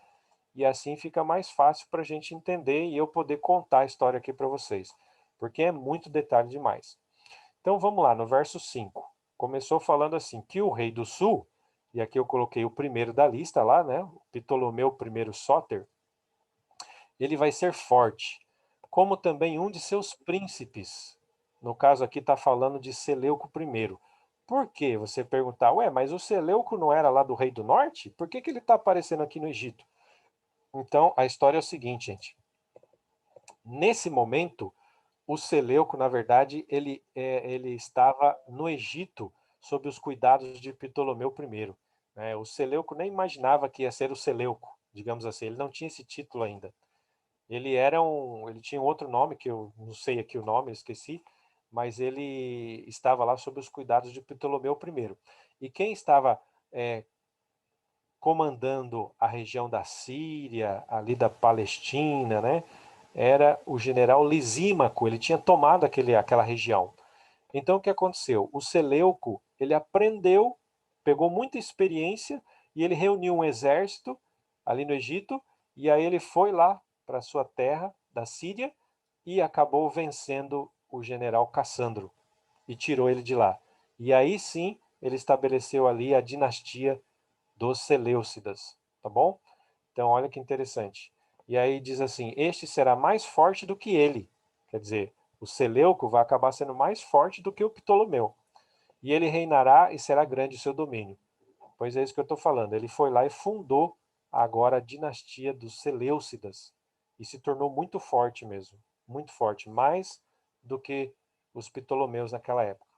E assim fica mais fácil para a gente entender e eu poder contar a história aqui para vocês, porque é muito detalhe demais. Então vamos lá, no verso 5. Começou falando assim, que o rei do sul, e aqui eu coloquei o primeiro da lista lá, né? O Ptolomeu I Sóter, ele vai ser forte, como também um de seus príncipes. No caso aqui está falando de Seleuco I. Por quê? Você perguntar, ué, mas o Seleuco não era lá do Rei do Norte? Por que ele está aparecendo aqui no Egito? Então, a história é o seguinte, gente. Nesse momento, o Seleuco, na verdade, ele estava no Egito sob os cuidados de Ptolomeu I. Né? O Seleuco nem imaginava que ia ser o Seleuco, digamos assim. Ele não tinha esse título ainda. Ele tinha um outro nome, que eu não sei aqui o nome, eu esqueci, mas ele estava lá sob os cuidados de Ptolomeu I. E quem estava comandando a região da Síria, ali da Palestina, né, era o general Lisímaco, ele tinha tomado aquela região. Então o que aconteceu? O Seleuco, ele aprendeu, pegou muita experiência e ele reuniu um exército ali no Egito e aí ele foi lá para sua terra da Síria e acabou vencendo o general Cassandro e tirou ele de lá. E aí sim, ele estabeleceu ali a dinastia dos Seleucidas, tá bom? Então olha que interessante. E aí diz assim: este será mais forte do que ele. Quer dizer, o Seleuco vai acabar sendo mais forte do que o Ptolomeu. E ele reinará e será grande o seu domínio. Pois é isso que eu estou falando. Ele foi lá e fundou agora a dinastia dos Seleucidas. E se tornou muito forte mesmo. Muito forte. Mais do que os Ptolomeus naquela época.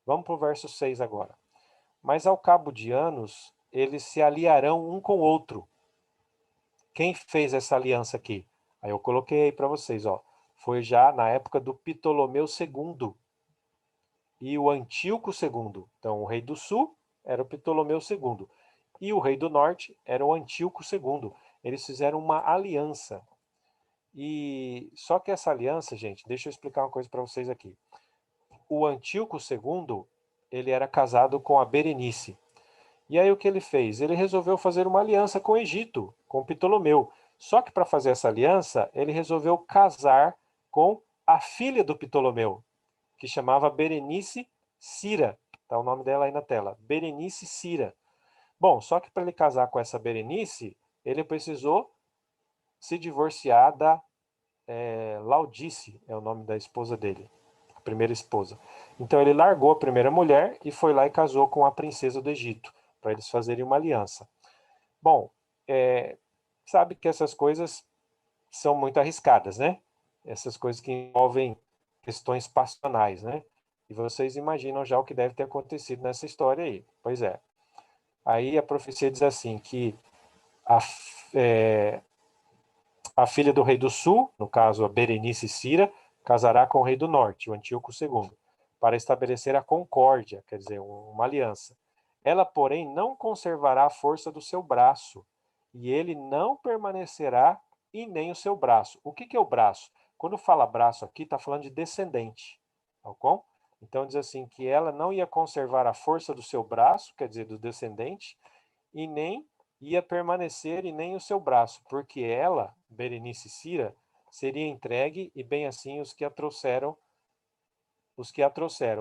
Vamos para o verso 6 agora. Mas ao cabo de anos, eles se aliarão um com o outro. Quem fez essa aliança aqui? Aí eu coloquei aí para vocês, ó. Foi já na época do Ptolomeu II e o Antíoco II. Então, o rei do sul era o Ptolomeu II e o rei do norte era o Antíoco II. Eles fizeram uma aliança. E só que essa aliança, gente, deixa eu explicar uma coisa para vocês aqui. O Antíoco II, ele era casado com a Berenice. E aí o que ele fez? Ele resolveu fazer uma aliança com o Egito, com Ptolomeu. Só que para fazer essa aliança, ele resolveu casar com a filha do Ptolomeu, que chamava Berenice Cira. Está o nome dela aí na tela. Berenice Cira. Bom, só que para ele casar com essa Berenice, ele precisou se divorciar da Laodice, é o nome da esposa dele, a primeira esposa. Então ele largou a primeira mulher e foi lá e casou com a princesa do Egito, para eles fazerem uma aliança. Bom, sabe que essas coisas são muito arriscadas, né? Essas coisas que envolvem questões passionais, né? E vocês imaginam já o que deve ter acontecido nessa história aí. Pois é. Aí a profecia diz assim, que a, a filha do rei do sul, no caso a Berenice Cira, casará com o rei do norte, o Antíoco II, para estabelecer a concórdia, quer dizer, uma aliança. Ela, porém, não conservará a força do seu braço, e ele não permanecerá e nem o seu braço. O que é o braço? Quando fala braço aqui, está falando de descendente. Tá bom? Então diz assim que ela não ia conservar a força do seu braço, quer dizer, do descendente, e nem ia permanecer e nem o seu braço, porque ela, Berenice Cira, seria entregue e bem assim os que a trouxeram,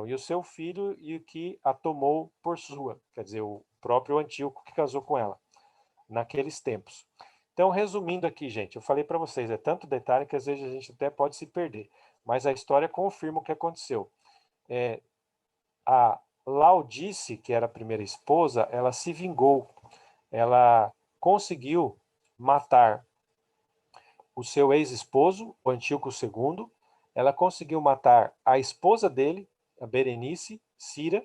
e o seu filho e o que a tomou por sua, quer dizer, o próprio Antíoco que casou com ela, naqueles tempos. Então, resumindo aqui, gente, eu falei para vocês, é tanto detalhe que às vezes a gente até pode se perder, mas a história confirma o que aconteceu. A Laodice, que era a primeira esposa, ela se vingou, ela conseguiu matar o seu ex-esposo, o Antíoco II, ela conseguiu matar a esposa dele, a Berenice, Cira,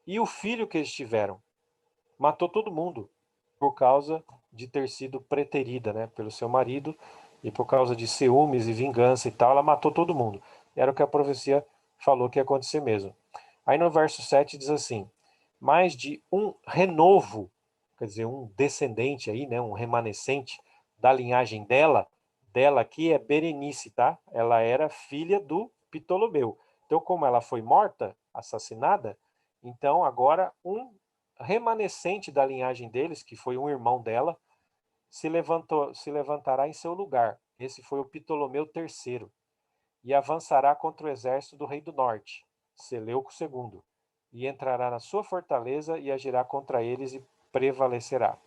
e o filho que eles tiveram. Matou todo mundo por causa de ter sido preterida, né, pelo seu marido, e por causa de ciúmes e vingança e tal, ela matou todo mundo. Era o que a profecia falou que ia acontecer mesmo. Aí no verso 7 diz assim: mais de um renovo, quer dizer, um descendente aí, né, um remanescente da linhagem dela aqui é Berenice, tá? Ela era filha do Ptolomeu. Então, como ela foi morta, assassinada, então agora um remanescente da linhagem deles, que foi um irmão dela, se levantará em seu lugar. Esse foi o Ptolomeu III, e avançará contra o exército do rei do norte, Seleuco II, e entrará na sua fortaleza e agirá contra eles e prevalecerá.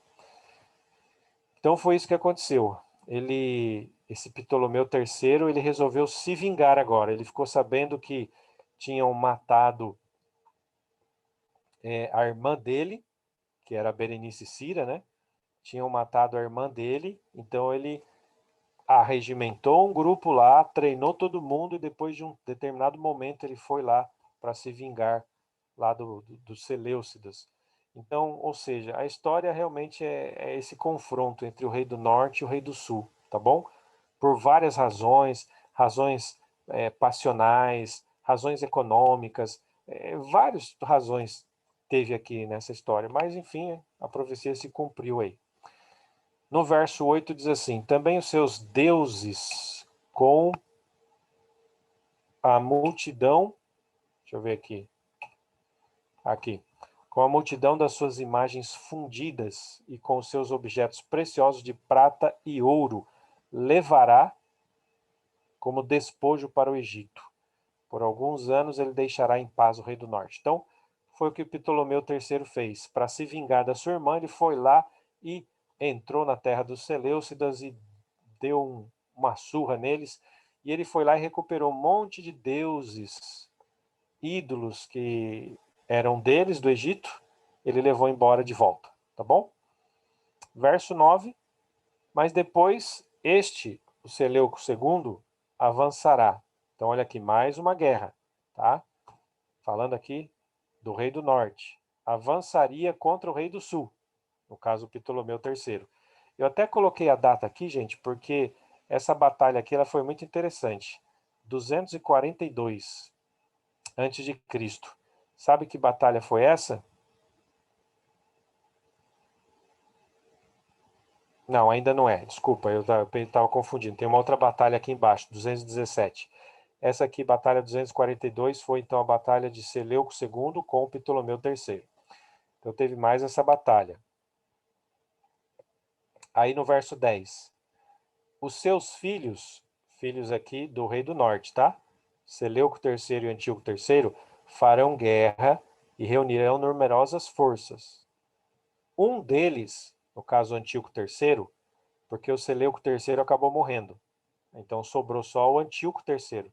Então foi isso que aconteceu. Ele esse Ptolomeu III, ele resolveu se vingar agora. Ele ficou sabendo que tinham matado a irmã dele, que era Berenice Cira, né? Tinham matado a irmã dele, então ele arregimentou um grupo lá, treinou todo mundo e depois de um determinado momento ele foi lá para se vingar lá dos Seleucidas. Então, ou seja, a história realmente é esse confronto entre o rei do norte e o rei do sul, tá bom? Por várias razões, razões passionais, razões econômicas, várias razões teve aqui nessa história, mas enfim, a profecia se cumpriu aí. No verso 8 diz assim: também os seus deuses com a multidão, deixa eu ver aqui, com a multidão das suas imagens fundidas e com os seus objetos preciosos de prata e ouro, levará como despojo para o Egito. Por alguns anos ele deixará em paz o rei do norte. Então, foi o que Ptolomeu III fez. Para se vingar da sua irmã, ele foi lá e entrou na terra dos Seleucidas e deu uma surra neles. E ele foi lá e recuperou um monte de deuses, ídolos que eram deles, do Egito. Ele levou embora de volta, tá bom? Verso 9. Mas depois o Seleuco II, avançará. Então, olha aqui, mais uma guerra, tá? Falando aqui do rei do norte. Avançaria contra o rei do sul, no caso, Ptolomeu III. Eu até coloquei a data aqui, gente, porque essa batalha aqui ela foi muito interessante. 242 antes de Cristo. Sabe que batalha foi essa? Não, ainda não é. Desculpa, eu estava confundindo. Tem uma outra batalha aqui embaixo, 217. Essa aqui, batalha 242, foi então a batalha de Seleuco II com Ptolomeu III. Então teve mais essa batalha. Aí no verso 10. Os seus filhos aqui do rei do norte, tá? Seleuco III e Antíoco III farão guerra e reunirão numerosas forças. Um deles, no caso Antíoco III, porque o Seleuco III acabou morrendo. Então sobrou só o Antíoco III.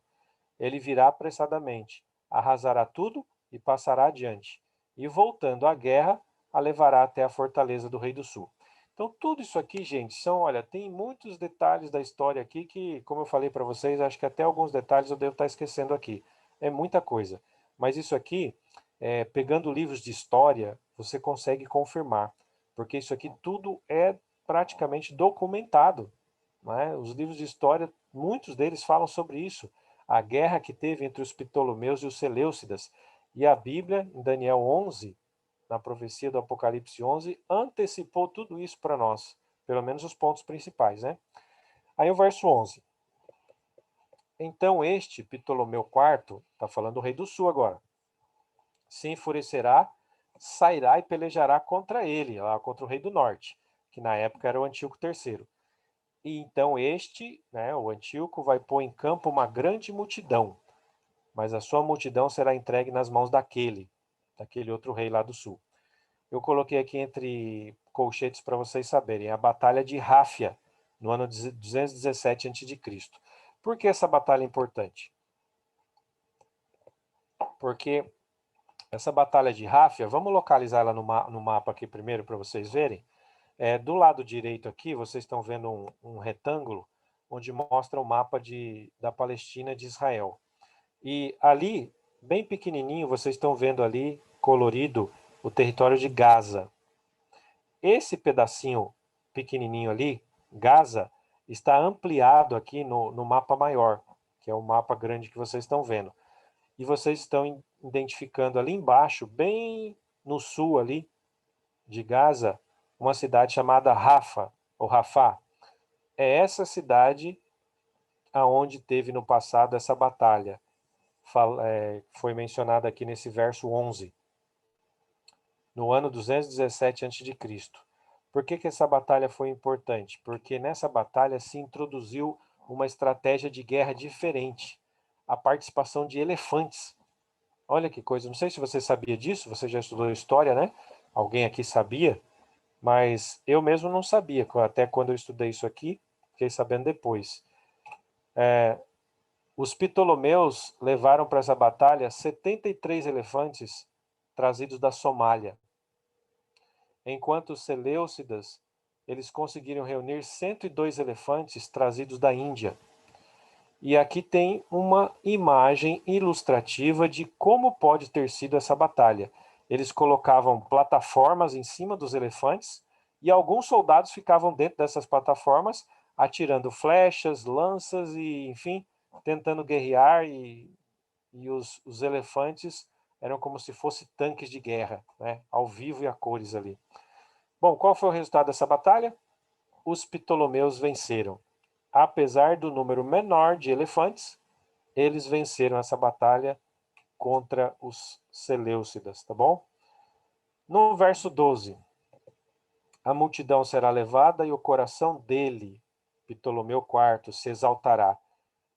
Ele virá apressadamente, arrasará tudo e passará adiante. E voltando à guerra, a levará até a fortaleza do rei do sul. Então tudo isso aqui, gente, olha, tem muitos detalhes da história aqui que, como eu falei para vocês, acho que até alguns detalhes eu devo estar esquecendo aqui. É muita coisa. Mas isso aqui, pegando livros de história, você consegue confirmar. Porque isso aqui tudo é praticamente documentado. Né? Os livros de história, muitos deles falam sobre isso. A guerra que teve entre os Ptolomeus e os Seleucidas. E a Bíblia, em Daniel 11, na profecia do Apocalipse 11, antecipou tudo isso para nós. Pelo menos os pontos principais, né? Aí o verso 11. Então este, Ptolomeu IV, está falando do rei do sul agora, se enfurecerá, sairá e pelejará contra ele, lá contra o rei do norte, que na época era o Antíoco III. E então este, né, o Antíoco, vai pôr em campo uma grande multidão, mas a sua multidão será entregue nas mãos daquele outro rei lá do sul. Eu coloquei aqui entre colchetes para vocês saberem, a Batalha de Ráfia, no ano 217 a.C. Por que essa batalha é importante? Porque essa Batalha de Ráfia, vamos localizar ela no mapa aqui primeiro para vocês verem. Do lado direito aqui, vocês estão vendo um retângulo onde mostra o mapa da Palestina e de Israel. E ali, bem pequenininho, vocês estão vendo ali, colorido, o território de Gaza. Esse pedacinho pequenininho ali, Gaza, está ampliado aqui no mapa maior, que é o mapa grande que vocês estão vendo. E vocês estão identificando ali embaixo, bem no sul ali de Gaza, uma cidade chamada Rafa, ou Rafá. É essa cidade aonde teve no passado essa batalha. Foi mencionada aqui nesse verso 11. No ano 217 a.C. Por que essa batalha foi importante? Porque nessa batalha se introduziu uma estratégia de guerra diferente. A participação de elefantes. Olha que coisa, não sei se você sabia disso, você já estudou história, né? Alguém aqui sabia? Mas eu mesmo não sabia, até quando eu estudei isso aqui, fiquei sabendo depois. Os Ptolomeus levaram para essa batalha 73 elefantes trazidos da Somália, enquanto os Seleucidas, eles conseguiram reunir 102 elefantes trazidos da Índia. E aqui tem uma imagem ilustrativa de como pode ter sido essa batalha. Eles colocavam plataformas em cima dos elefantes e alguns soldados ficavam dentro dessas plataformas atirando flechas, lanças e, enfim, tentando guerrear, e os elefantes eram como se fossem tanques de guerra, né? Ao vivo e a cores ali. Bom, qual foi o resultado dessa batalha? Os Ptolomeus venceram. Apesar do número menor de elefantes, eles venceram essa batalha contra os Seleucidas, tá bom? No verso 12, a multidão será levada e o coração dele, Ptolomeu IV, se exaltará.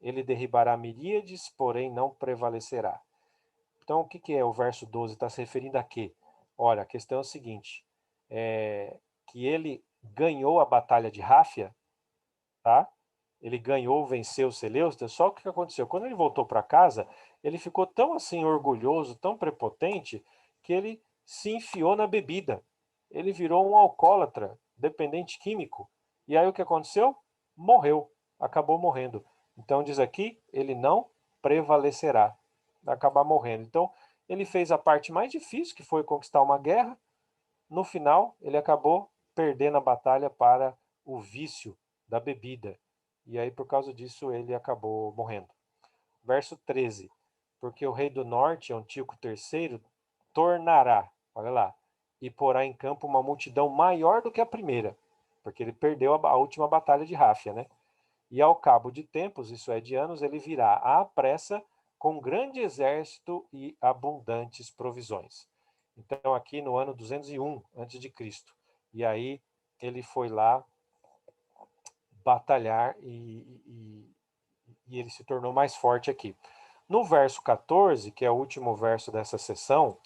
Ele derribará miríades, porém não prevalecerá. Então, o que é o verso 12? Está se referindo a quê? Olha, a questão é o seguinte, que ele ganhou a batalha de Ráfia, tá? Ele ganhou, venceu os Seleucidas, só que o que aconteceu? Quando ele voltou para casa, ele ficou tão assim orgulhoso, tão prepotente, que ele se enfiou na bebida. Ele virou um alcoólatra, dependente químico. E aí o que aconteceu? Morreu, acabou morrendo. Então diz aqui, ele não prevalecerá, vai acabar morrendo. Então ele fez a parte mais difícil, que foi conquistar uma guerra. No final, ele acabou perdendo a batalha para o vício da bebida. E aí, por causa disso, ele acabou morrendo. Verso 13. Porque o rei do norte, Antíoco III, tornará, olha lá, e porá em campo uma multidão maior do que a primeira, porque ele perdeu a última batalha de Ráfia, né? E ao cabo de tempos, isso é, de anos, ele virá à pressa com grande exército e abundantes provisões. Então, aqui no ano 201 a.C. E aí ele foi lá batalhar e ele se tornou mais forte aqui. No verso 14, que é o último verso dessa sessão,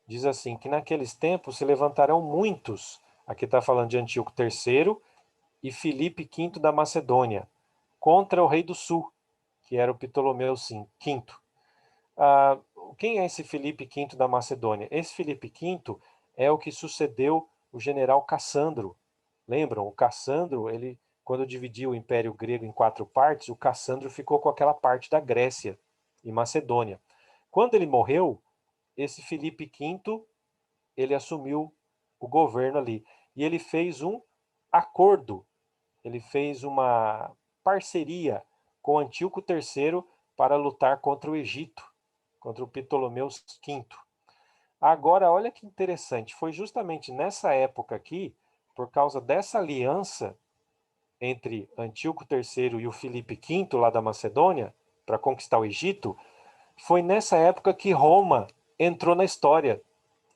diz assim, que naqueles tempos se levantarão muitos, aqui está falando de Antíoco III e Filipe V da Macedônia, contra o rei do sul, que era o Ptolomeu V. Quem é esse Filipe V da Macedônia? Esse Filipe V é o que sucedeu o general Cassandro. Lembram? O Cassandro, ele, quando dividiu o Império Grego em 4 partes, o Cassandro ficou com aquela parte da Grécia e Macedônia. Quando ele morreu, esse Filipe V, ele assumiu o governo ali. E ele fez um acordo, ele fez uma parceria com Antíoco III para lutar contra o Egito, contra o Ptolomeu V. Agora, olha que interessante, foi justamente nessa época aqui, por causa dessa aliança entre Antíoco III e o Filipe V, lá da Macedônia, para conquistar o Egito, foi nessa época que Roma entrou na história.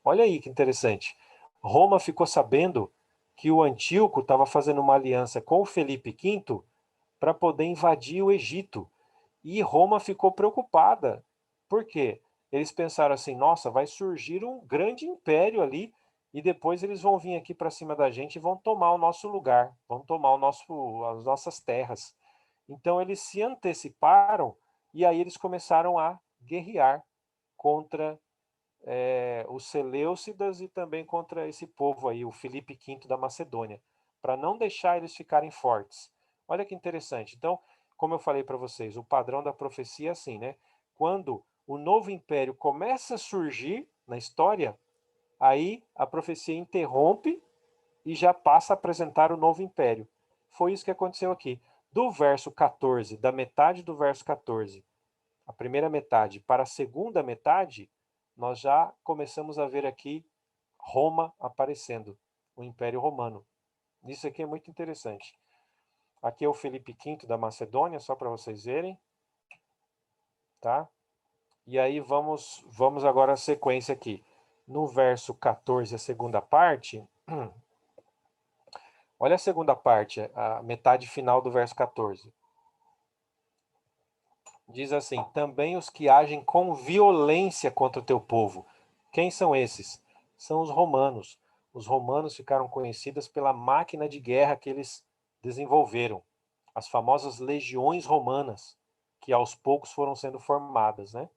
Olha aí que interessante. Roma ficou sabendo que o Antíoco estava fazendo uma aliança com o Filipe V para poder invadir o Egito. E Roma ficou preocupada. Por quê? Eles pensaram assim, nossa, vai surgir um grande império ali e depois eles vão vir aqui para cima da gente e vão tomar o nosso lugar, vão tomar as nossas terras. Então eles se anteciparam e aí eles começaram a guerrear contra os Seleucidas e também contra esse povo aí, o Filipe V da Macedônia, para não deixar eles ficarem fortes. Olha que interessante. Então, como eu falei para vocês, o padrão da profecia é assim, né? Quando o novo império começa a surgir na história, aí a profecia interrompe e já passa a apresentar o novo império. Foi isso que aconteceu aqui. Do verso 14, da metade do verso 14, a primeira metade, para a segunda metade, nós já começamos a ver aqui Roma aparecendo, o Império Romano. Isso aqui é muito interessante. Aqui é o Filipe V da Macedônia, só para vocês verem. Tá? E aí vamos agora à sequência aqui. No verso 14, a segunda parte, olha a segunda parte, a metade final do verso 14. Diz assim, também os que agem com violência contra o teu povo. Quem são esses? São os romanos. Os romanos ficaram conhecidos pela máquina de guerra que eles desenvolveram. as famosas legiões romanas, que aos poucos foram sendo formadas, né?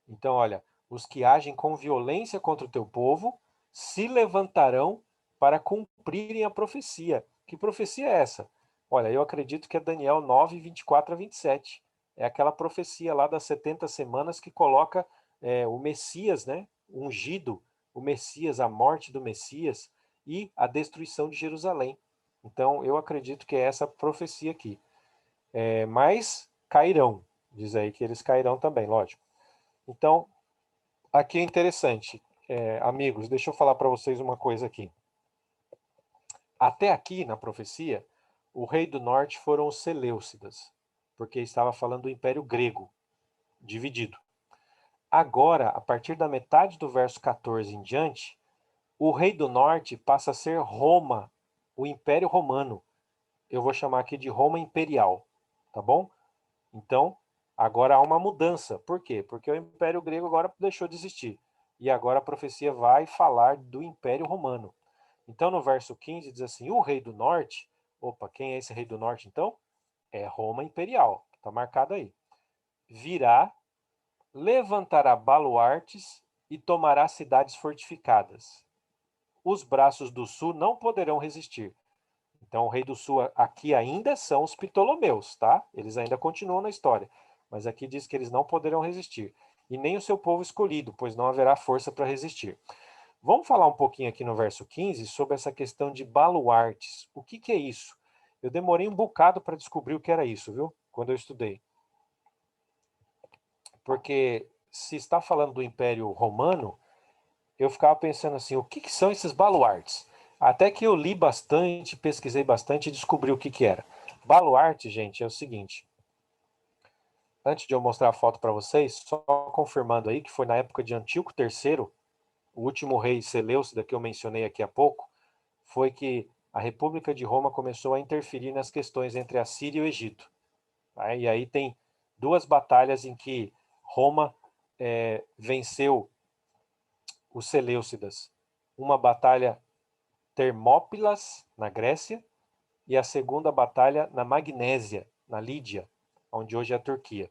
Então, olha, os que agem com violência contra o teu povo se levantarão para cumprirem a profecia. Que profecia é essa? Olha, eu acredito que é Daniel 9, 24 a 27. É aquela profecia lá das 70 semanas que coloca o Messias, né, ungido, o Messias, a morte do Messias e a destruição de Jerusalém. Então, eu acredito que é essa profecia aqui. Mas cairão, diz aí que eles cairão também, lógico. Então, aqui é interessante, amigos, deixa eu falar para vocês uma coisa aqui. Até aqui na profecia, o rei do norte foram os Seleucidas, porque estava falando do Império Grego, dividido. Agora, a partir da metade do verso 14 em diante, o rei do norte passa a ser Roma, o Império Romano. Eu vou chamar aqui de Roma Imperial, tá bom? Então, agora há uma mudança. Por quê? Porque o Império Grego agora deixou de existir. E agora a profecia vai falar do Império Romano. Então, no verso 15 diz assim, o rei do norte, opa, quem é esse rei do norte então? É Roma Imperial, está marcado aí. Virá, levantará baluartes e tomará cidades fortificadas. Os braços do sul não poderão resistir. Então, o rei do sul aqui ainda são os Ptolomeus, tá? Eles ainda continuam na história. Mas aqui diz que eles não poderão resistir. E nem o seu povo escolhido, pois não haverá força para resistir. Vamos falar um pouquinho aqui no verso 15 sobre essa questão de baluartes. O que é isso? Eu demorei um bocado para descobrir o que era isso, viu? Quando eu estudei. Porque se está falando do Império Romano, eu ficava pensando assim, o que são esses baluartes? Até que eu li bastante, pesquisei bastante e descobri o que era. Baluarte, gente, é o seguinte. Antes de eu mostrar a foto para vocês, só confirmando aí que foi na época de Antíoco III, o último rei Seleucida que eu mencionei aqui há pouco, foi que a República de Roma começou a interferir nas questões entre a Síria e o Egito. E aí tem duas batalhas em que Roma venceu os Seleucidas. Uma batalha Termópilas, na Grécia, e a segunda batalha na Magnésia, na Lídia, onde hoje é a Turquia.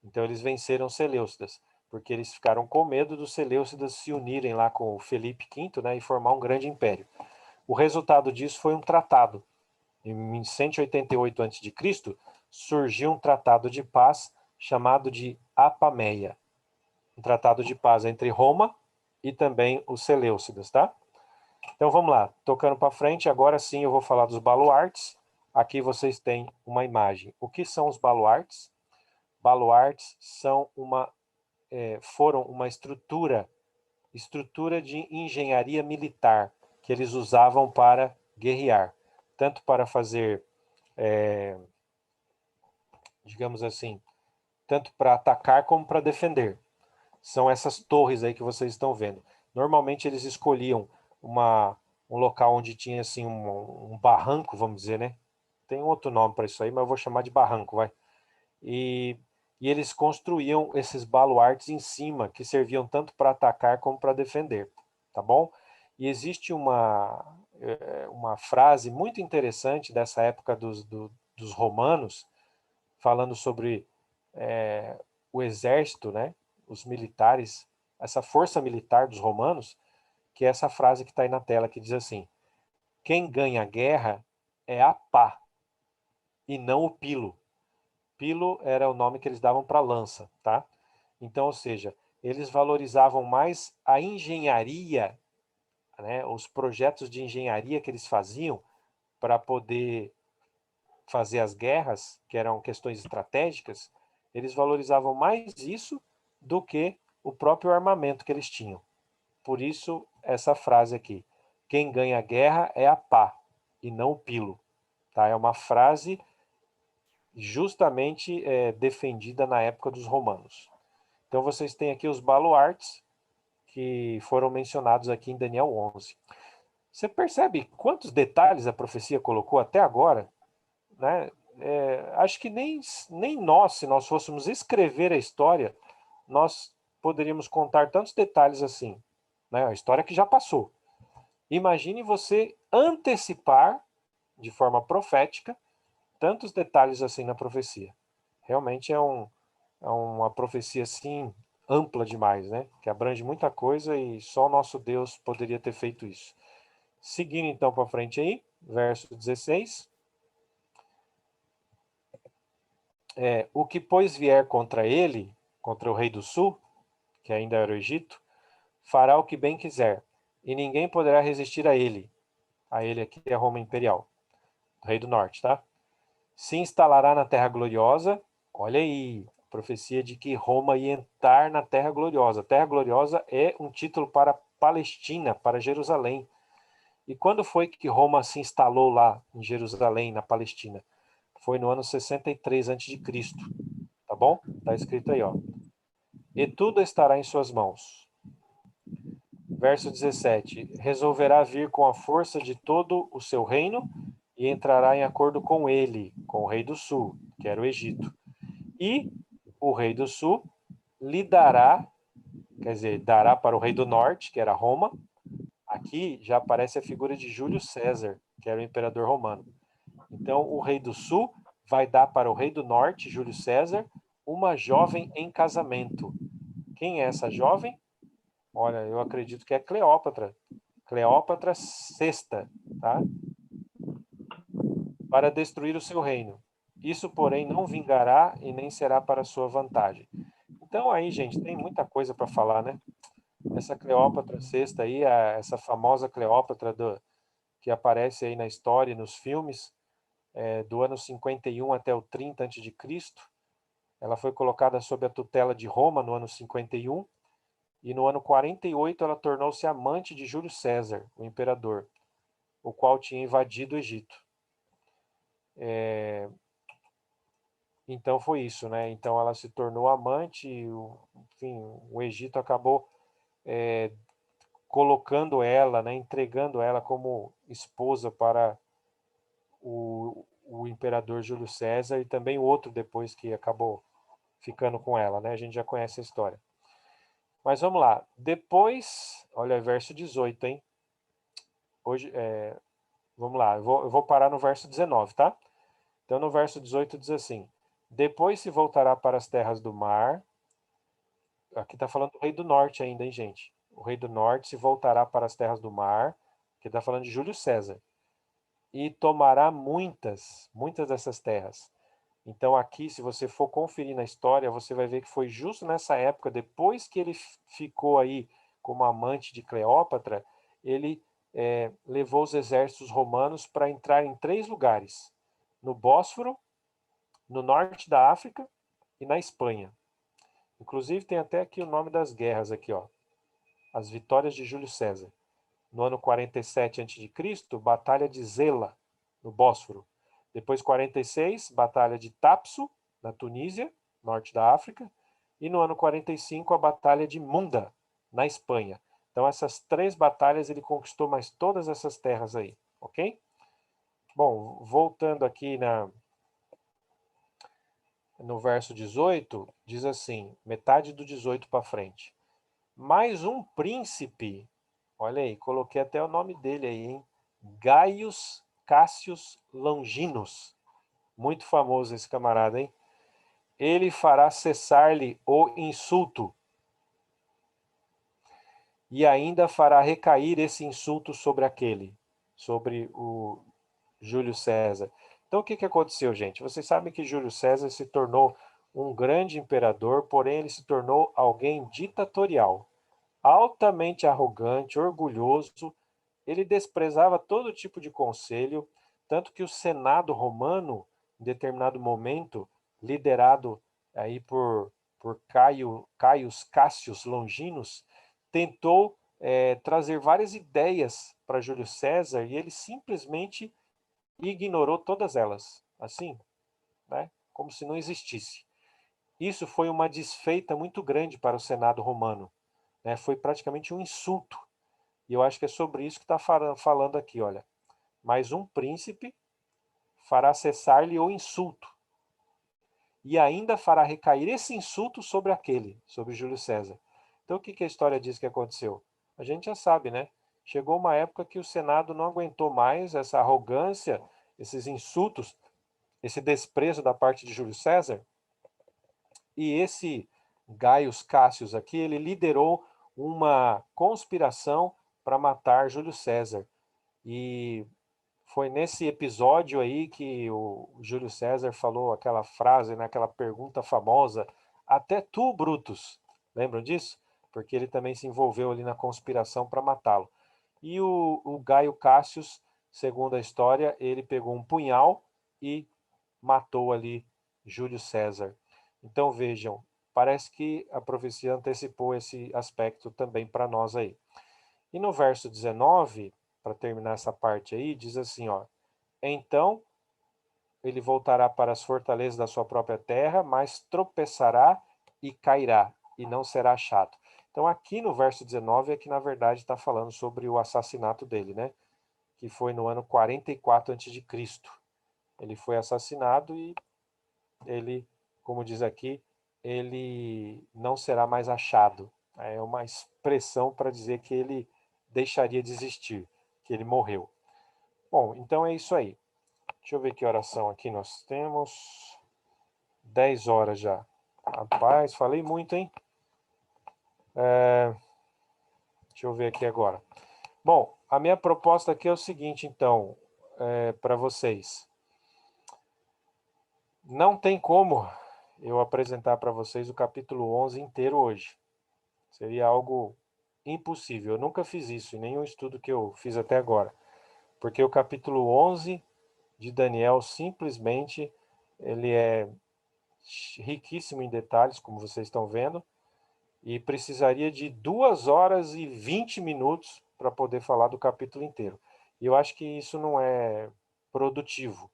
Então eles venceram os Seleucidas, porque eles ficaram com medo dos Seleucidas se unirem lá com o Felipe V, né, e formar um grande império. O resultado disso foi um tratado. Em 188 a.C., surgiu um tratado de paz chamado de Apameia. Um tratado de paz entre Roma e também os Seleucidas, tá? Então vamos lá, tocando para frente, agora sim eu vou falar dos baluartes. Aqui vocês têm uma imagem. O que são os baluartes? Baluartes foram uma estrutura de engenharia militar que eles usavam para guerrear, tanto para fazer, digamos assim, tanto para atacar como para defender. São essas torres aí que vocês estão vendo. Normalmente eles escolhiam um local onde tinha assim um barranco, vamos dizer, né? Tem um outro nome para isso aí, mas eu vou chamar de barranco, vai. E eles construíam esses baluartes em cima, que serviam tanto para atacar como para defender, tá bom? E existe uma frase muito interessante dessa época dos romanos, falando sobre o exército, né? Os militares, essa força militar dos romanos, que é essa frase que está aí na tela, que diz assim, quem ganha a guerra é a pá, e não o pilo. Pilo era o nome que eles davam para lança, tá? Então, ou seja, eles valorizavam mais a engenharia, né, os projetos de engenharia que eles faziam para poder fazer as guerras, que eram questões estratégicas, eles valorizavam mais isso do que o próprio armamento que eles tinham. Por isso, essa frase aqui, quem ganha a guerra é a pá, e não o pilo. Tá? É uma frase justamente defendida na época dos romanos. Então vocês têm aqui os baluartes, que foram mencionados aqui em Daniel 11. Você percebe quantos detalhes a profecia colocou até agora? Né? Acho que nem nós, se nós fôssemos escrever a história, nós poderíamos contar tantos detalhes assim. Né? A história que já passou. Imagine você antecipar, de forma profética, tantos detalhes assim na profecia. Realmente é uma profecia assim ampla demais, né? Que abrange muita coisa e só o nosso Deus poderia ter feito isso. Seguindo então para frente aí, verso 16. O que pois vier contra ele, contra o rei do sul, que ainda era o Egito, fará o que bem quiser, e ninguém poderá resistir a ele. A ele aqui é a Roma Imperial, o rei do norte, tá? Se instalará na terra gloriosa. Olha aí, profecia de que Roma ia entrar na terra gloriosa. Terra gloriosa é um título para Palestina, para Jerusalém. E quando foi que Roma se instalou lá em Jerusalém, na Palestina? Foi no ano 63 a.C., tá bom? Tá escrito aí, ó. E tudo estará em suas mãos. Verso 17. Resolverá vir com a força de todo o seu reino e entrará em acordo com ele, com o rei do sul, que era o Egito. E o rei do sul lhe dará, quer dizer, dará para o rei do norte, que era Roma. Aqui já aparece a figura de Júlio César, que era o imperador romano. Então, o rei do sul vai dar para o rei do norte, Júlio César, uma jovem em casamento. Quem é essa jovem? Olha, eu acredito que é Cleópatra. Cleópatra VI, tá? Para destruir o seu reino. Isso, porém, não vingará e nem será para sua vantagem. Então aí, gente, tem muita coisa para falar, né? Essa Cleópatra VI aí, essa famosa Cleópatra que aparece aí na história, nos filmes, do ano 51 até o 30 a.C., ela foi colocada sob a tutela de Roma no ano 51, e no ano 48 ela tornou-se amante de Júlio César, o imperador, o qual tinha invadido o Egito. Então foi isso, né? Então ela se tornou amante, e enfim, o Egito acabou colocando ela, né, entregando ela como esposa para o imperador Júlio César e também o outro depois que acabou ficando com ela, né? A gente já conhece a história. Mas vamos lá. Depois, olha, verso 18, hein? Hoje, vamos lá, eu vou parar no verso 19, tá? Então, no verso 18 diz assim: Depois se voltará para as terras do mar. Aqui está falando do rei do norte ainda, hein, gente? O rei do norte se voltará para as terras do mar, que está falando de Júlio César, e tomará muitas dessas terras. Então, aqui, se você for conferir na história, você vai ver que foi justo nessa época, depois que ele ficou aí como amante de Cleópatra, ele levou os exércitos romanos para entrar em 3 lugares: no Bósforo, no norte da África e na Espanha. Inclusive, tem até aqui o nome das guerras aqui, ó. As vitórias de Júlio César. No ano 47 a.C., Batalha de Zela, no Bósforo. Depois, 46, Batalha de Tapso, na Tunísia, norte da África. E no ano 45, a Batalha de Munda, na Espanha. Então, essas 3 batalhas ele conquistou mais todas essas terras aí, ok? Bom, voltando aqui no verso 18, diz assim, metade do 18 para frente. Mais um príncipe, olha aí, coloquei até o nome dele aí, hein? Gaius Cassius Longinus. Muito famoso esse camarada, hein? Ele fará cessar-lhe o insulto. E ainda fará recair esse insulto sobre aquele, sobre o Júlio César. Então o que aconteceu, gente? Vocês sabem que Júlio César se tornou um grande imperador, porém ele se tornou alguém ditatorial, altamente arrogante, orgulhoso. Ele desprezava todo tipo de conselho, tanto que o Senado romano, em determinado momento, liderado aí por Caius Cassius Longinus, tentou trazer várias ideias para Júlio César e ele simplesmente ignorou todas elas, assim, né, como se não existisse. Isso foi uma desfeita muito grande para o Senado romano, né, foi praticamente um insulto. E eu acho que é sobre isso que está falando aqui, olha. Mas um príncipe fará cessar-lhe o insulto, e ainda fará recair esse insulto sobre aquele, sobre Júlio César. Então o que a história diz que aconteceu? A gente já sabe, né? Chegou uma época que o Senado não aguentou mais essa arrogância, esses insultos esse desprezo da parte de Júlio César, e esse Gaius Cassius aqui, ele liderou uma conspiração para matar Júlio César. E foi nesse episódio aí que o Júlio César falou aquela frase, né, aquela pergunta famosa: até tu, Brutus. Lembram disso? Porque ele também se envolveu ali na conspiração para matá-lo. E o Gaio Cassius, segundo a história, ele pegou um punhal e matou ali Júlio César. Então vejam, parece que a profecia antecipou esse aspecto também para nós aí. E no verso 19, para terminar essa parte aí, diz assim, ó: então ele voltará para as fortalezas da sua própria terra, mas tropeçará e cairá, e não será achado. Então aqui no verso 19 é que na verdade está falando sobre o assassinato dele, né? Que foi no ano 44 a.C. Ele foi assassinado e ele, como diz aqui, ele não será mais achado. É uma expressão para dizer que ele deixaria de existir, que ele morreu. Bom, então é isso aí. Deixa eu ver que oração aqui nós temos. 10 horas já. Rapaz, falei muito, hein? Deixa eu ver aqui agora. Bom, a minha proposta aqui é o seguinte, então, para vocês. Não tem como eu apresentar para vocês o capítulo 11 inteiro hoje. Seria algo impossível. Eu nunca fiz isso em nenhum estudo que eu fiz até agora. Porque o capítulo 11 de Daniel simplesmente ele é riquíssimo em detalhes, como vocês estão vendo, e precisaria de 2 horas e 20 minutos para poder falar do capítulo inteiro. E eu acho que isso não é produtivo,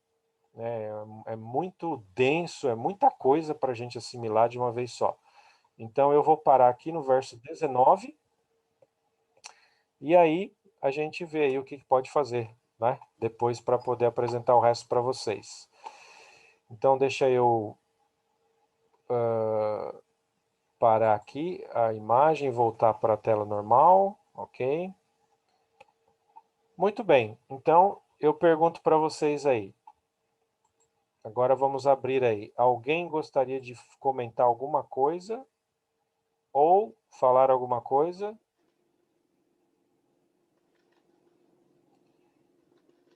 né? É muito denso, é muita coisa para a gente assimilar de uma vez só. Então eu vou parar aqui no verso 19, e aí a gente vê aí o que pode fazer, né? Depois para poder apresentar o resto para vocês. Então deixa eu parar aqui a imagem, voltar para a tela normal, ok? Muito bem, então eu pergunto para vocês aí. Agora vamos abrir aí. Alguém gostaria de comentar alguma coisa? Ou falar alguma coisa?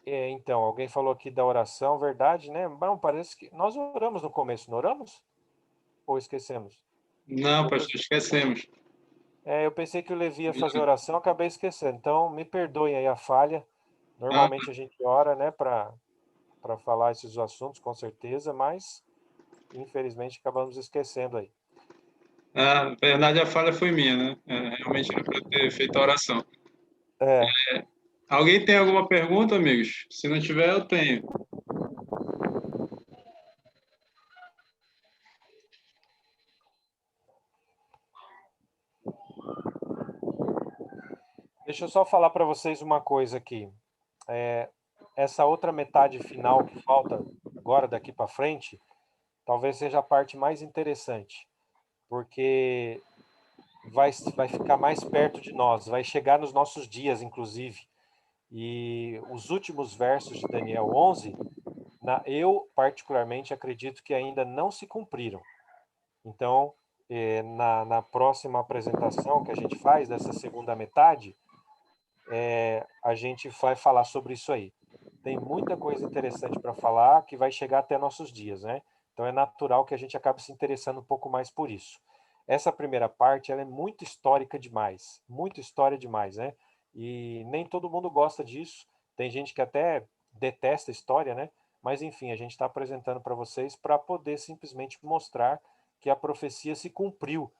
Então, alguém falou aqui da oração, verdade, né? Bom, parece que nós oramos no começo, não oramos? Ou esquecemos? Não, Eu pastor, pensei, esquecemos. eu pensei que o Levi ia fazer oração, acabei esquecendo. Então, me perdoem aí a falha. Ah, Normalmente a gente ora, né, para falar esses assuntos, com certeza, mas infelizmente acabamos esquecendo aí. na verdade, a falha foi minha, né? Realmente era para ter feito a oração. É, Alguém tem alguma pergunta, amigos? Se não tiver, eu tenho. deixa eu só falar para vocês uma coisa aqui. Essa outra metade final que falta agora daqui para frente, talvez seja a parte mais interessante, porque vai ficar mais perto de nós, vai chegar nos nossos dias, inclusive. E os últimos versos de Daniel 11, eu particularmente acredito que ainda não se cumpriram. Então, na próxima apresentação que a gente faz, dessa segunda metade, a gente vai falar sobre isso aí. Tem muita coisa interessante para falar que vai chegar até nossos dias, né? Então é natural que a gente acabe se interessando um pouco mais por isso. Essa primeira parte, ela é muito histórica demais, muito história demais, né? E nem todo mundo gosta disso. Tem gente que até detesta a história, né? Mas enfim, a gente está apresentando para vocês para poder simplesmente mostrar que a profecia se cumpriu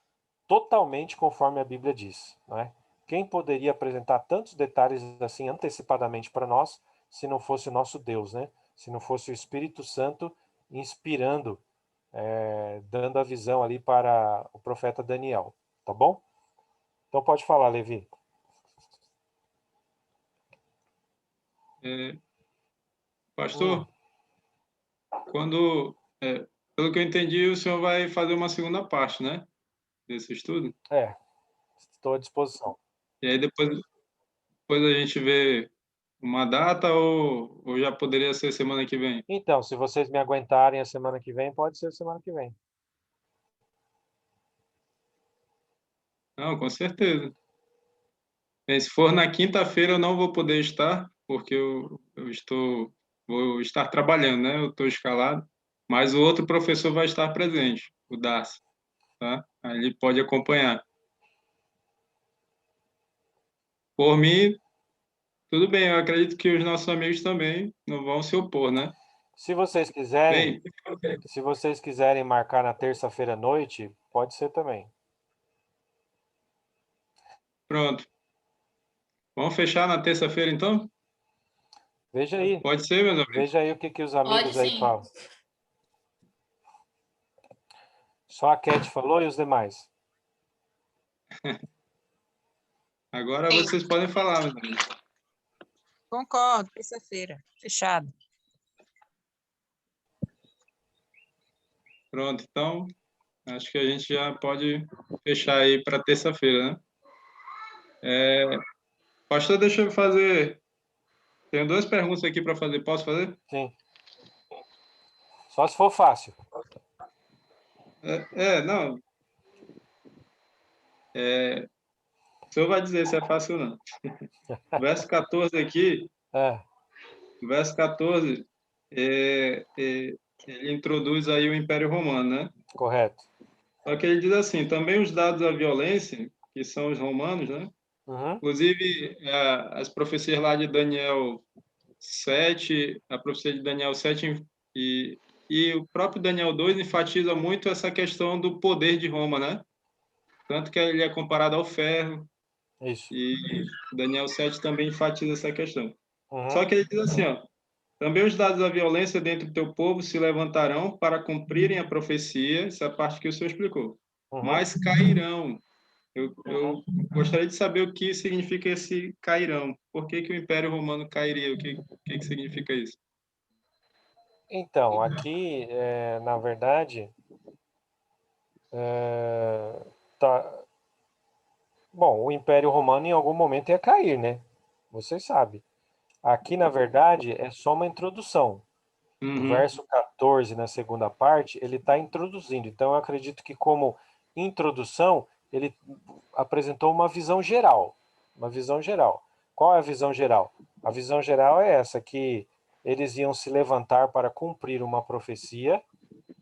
totalmente conforme a Bíblia diz, né? Quem poderia apresentar tantos detalhes assim antecipadamente para nós se não fosse o nosso Deus, né? Se não fosse o Espírito Santo inspirando, dando a visão ali para o profeta Daniel, tá bom? Então pode falar, Levi. É, Hum, pastor, quando, pelo que eu entendi, o senhor vai fazer uma segunda parte, né, desse estudo? é, estou à disposição. E aí depois a gente vê uma data ou já poderia ser semana que vem? Então, se vocês me aguentarem a semana que vem, pode ser semana que vem. Não, com certeza. Se for na quinta-feira, eu não vou poder estar, porque vou estar trabalhando, né? Eu estou escalado, mas o outro professor vai estar presente, o Darcy, tá? Aí ele pode acompanhar. Por mim, tudo bem, eu acredito que os nossos amigos também não vão se opor, né? Se vocês quiserem, Bem, se vocês quiserem marcar na terça-feira à noite, pode ser também. pronto. Vamos fechar na terça-feira, então? Veja aí, Pode ser, meus amigos? veja aí o que que os Pode amigos aí sim. falam. Só a Cat falou e os demais? Agora Sim, vocês podem falar, meus amigos. concordo, terça-feira, fechado. Pronto, então, acho que a gente já pode fechar aí para terça-feira, né? Pastor, deixa eu fazer. Tenho duas perguntas aqui para fazer. Posso fazer? Sim. Só se for fácil. Não. O senhor vai dizer se é fácil ou não. Verso 14 aqui, É, verso 14, ele introduz aí o Império Romano, né? correto. Só que ele diz assim, também os dados da violência, que são os romanos, né? Uhum. Inclusive, as profecias lá de Daniel 7, a profecia de Daniel 7 e o próprio Daniel 2 enfatiza muito essa questão do poder de Roma, né? Tanto que ele é comparado ao ferro, Isso. e Daniel 7 também enfatiza essa questão. Uhum. Só que ele diz assim, ó, também os dados da violência dentro do teu povo se levantarão para cumprirem a profecia, essa parte que o senhor explicou, Uhum. mas cairão. Eu Uhum. gostaria de saber o que significa esse cairão. Por que que o Império Romano cairia? O que significa isso? Então, aqui, na verdade, tá. Bom, o Império Romano em algum momento ia cair, né? Vocês sabem. Aqui, na verdade, é só uma introdução. O Uhum, verso 14, na segunda parte, ele está introduzindo. Então, eu acredito que, como introdução, ele apresentou uma visão geral. Uma visão geral. Qual é a visão geral? A visão geral é essa, que eles iam se levantar para cumprir uma profecia,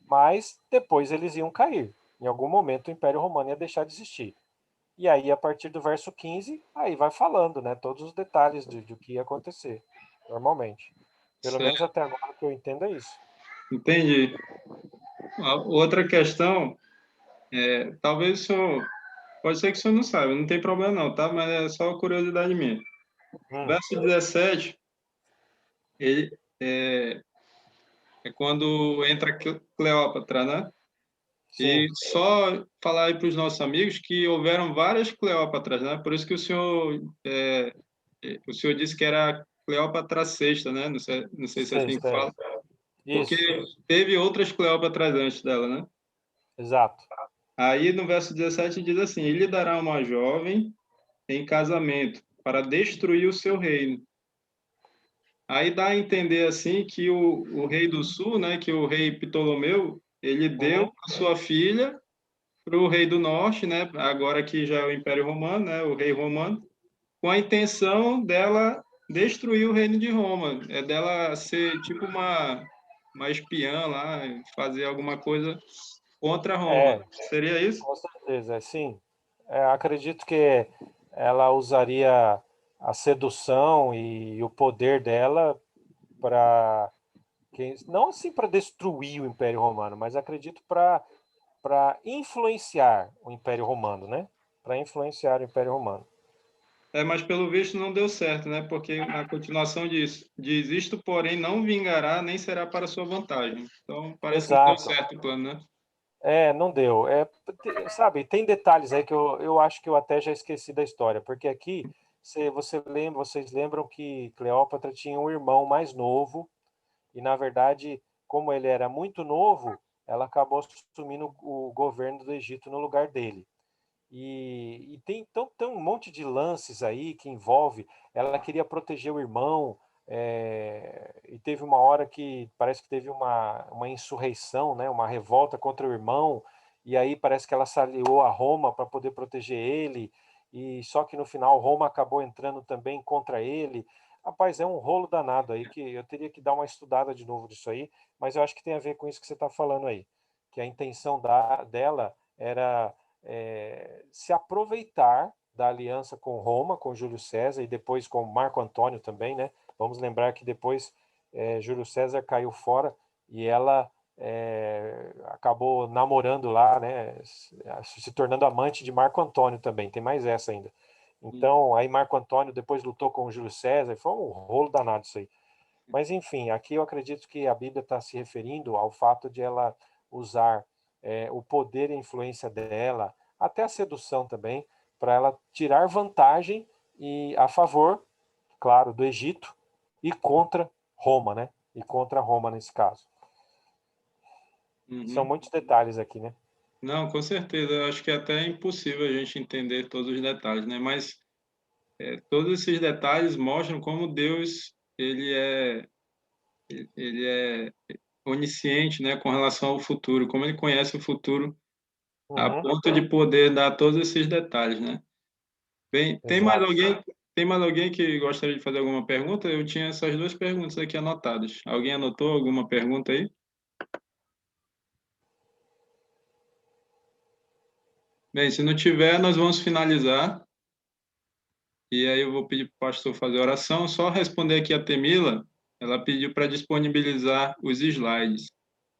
mas depois eles iam cair. Em algum momento, o Império Romano ia deixar de existir. E aí, a partir do verso 15, aí vai falando, né, todos os detalhes do que ia acontecer, normalmente. Pelo menos certo, até agora o que eu entendo é isso. entendi. A outra questão, talvez o senhor, pode ser que o senhor não saiba, não tem problema não, tá? Mas é só curiosidade minha. Hum, Verso 17, ele, é quando entra Cleópatra, né? E sim, só falar aí para os nossos amigos que houveram várias Cleópatras, né? Por isso que o senhor disse que era Cleópatra sexta, né? Não sei se é assim que sexta, fala, porque isso, teve outras Cleópatras antes dela, né? exato. Aí no verso 17 diz assim: Ele dará uma jovem em casamento para destruir o seu reino. Aí dá a entender assim que o rei do sul, né, que o rei Ptolomeu, ele deu Uhum, a sua filha para o rei do norte, né, agora que já é o Império Romano, né, o rei romano, com a intenção dela destruir o reino de Roma, dela ser tipo uma espiã lá, fazer alguma coisa contra Roma. é, Seria isso? com certeza, sim. Acredito que ela usaria a sedução e o poder dela para, não assim para destruir o Império Romano, mas acredito para influenciar o Império Romano, né? Para influenciar o Império Romano. Mas pelo visto não deu certo, né? Porque na continuação diz isto, porém, não vingará, nem será para sua vantagem. Então, parece que não deu Exato. certo o plano, né? Não deu. Sabe, tem detalhes aí que eu acho que eu até já esqueci da história, porque aqui vocês lembram que Cleópatra tinha um irmão mais novo, e na verdade, como ele era muito novo, ela acabou assumindo o governo do Egito no lugar dele. E tem um monte de lances aí que envolve, ela queria proteger o irmão, e teve uma hora que parece que teve uma insurreição, né, uma revolta contra o irmão, e aí parece que ela se aliou a Roma para poder proteger ele, e só que no final Roma acabou entrando também contra ele. Rapaz, é um rolo danado aí que eu teria que dar uma estudada de novo disso aí, mas eu acho que tem a ver com isso que você está falando aí, que a intenção dela era se aproveitar da aliança com Roma, com Júlio César e depois com Marco Antônio também, né? Vamos lembrar que depois Júlio César caiu fora e ela acabou namorando lá, né? Se tornando amante de Marco Antônio também. Tem mais essa ainda. Então, aí Marco Antônio depois lutou com o Júlio César, foi um rolo danado isso aí. Mas, enfim, aqui eu acredito que a Bíblia está se referindo ao fato de ela usar o poder e a influência dela, até a sedução também, para ela tirar vantagem e a favor, claro, do Egito e contra Roma, né? E contra Roma nesse caso. São Uhum. muitos detalhes aqui, né? Não, com certeza. Eu acho que é até impossível a gente entender todos os detalhes, né? Mas todos esses detalhes mostram como Deus ele é onisciente, né, com relação ao futuro, como ele conhece o futuro a Uhum, ponto de poder dar todos esses detalhes, né? Bem, exato. tem mais alguém que gostaria de fazer alguma pergunta? Eu tinha essas duas perguntas aqui anotadas. Alguém anotou alguma pergunta aí? Bem, se não tiver, nós vamos finalizar. E aí eu vou pedir para o pastor fazer a oração. Só responder aqui a Temila. Ela pediu para disponibilizar os slides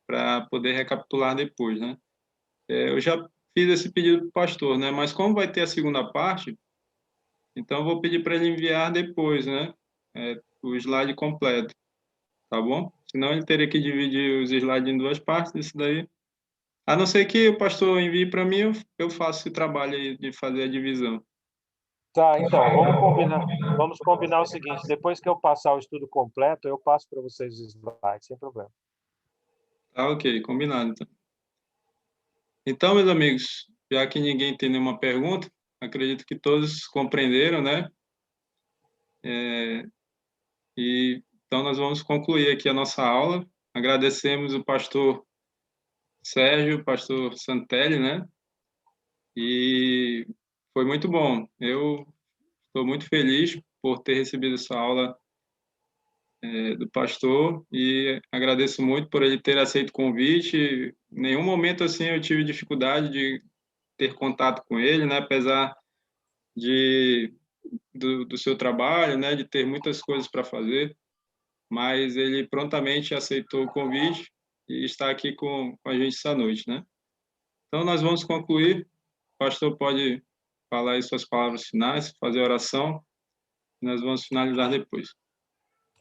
para poder recapitular depois, né? Eu já fiz esse pedido para o pastor, né? Mas como vai ter a segunda parte, então eu vou pedir para ele enviar depois, né? O slide completo, tá bom? Senão ele teria que dividir os slides em duas partes, isso daí. A não ser que o pastor envie para mim, eu faço esse trabalho aí de fazer a divisão. Tá, então, vamos combinar o seguinte, depois que eu passar o estudo completo, eu passo para vocês os slides, sem problema. Tá, ok, combinado, então. Então, meus amigos, já que ninguém tem nenhuma pergunta, acredito que todos compreenderam, né? E então nós vamos concluir aqui a nossa aula. Agradecemos o pastor Sérgio, o pastor Santelli, né? E foi muito bom. Eu estou muito feliz por ter recebido essa aula do pastor e agradeço muito por ele ter aceito o convite. Em nenhum momento assim eu tive dificuldade de ter contato com ele, né? Apesar de do seu trabalho, né? De ter muitas coisas para fazer, mas ele prontamente aceitou o convite e está aqui com a gente essa noite, né? Então nós vamos concluir. O pastor pode falar aí suas palavras finais, fazer a oração, e nós vamos finalizar depois.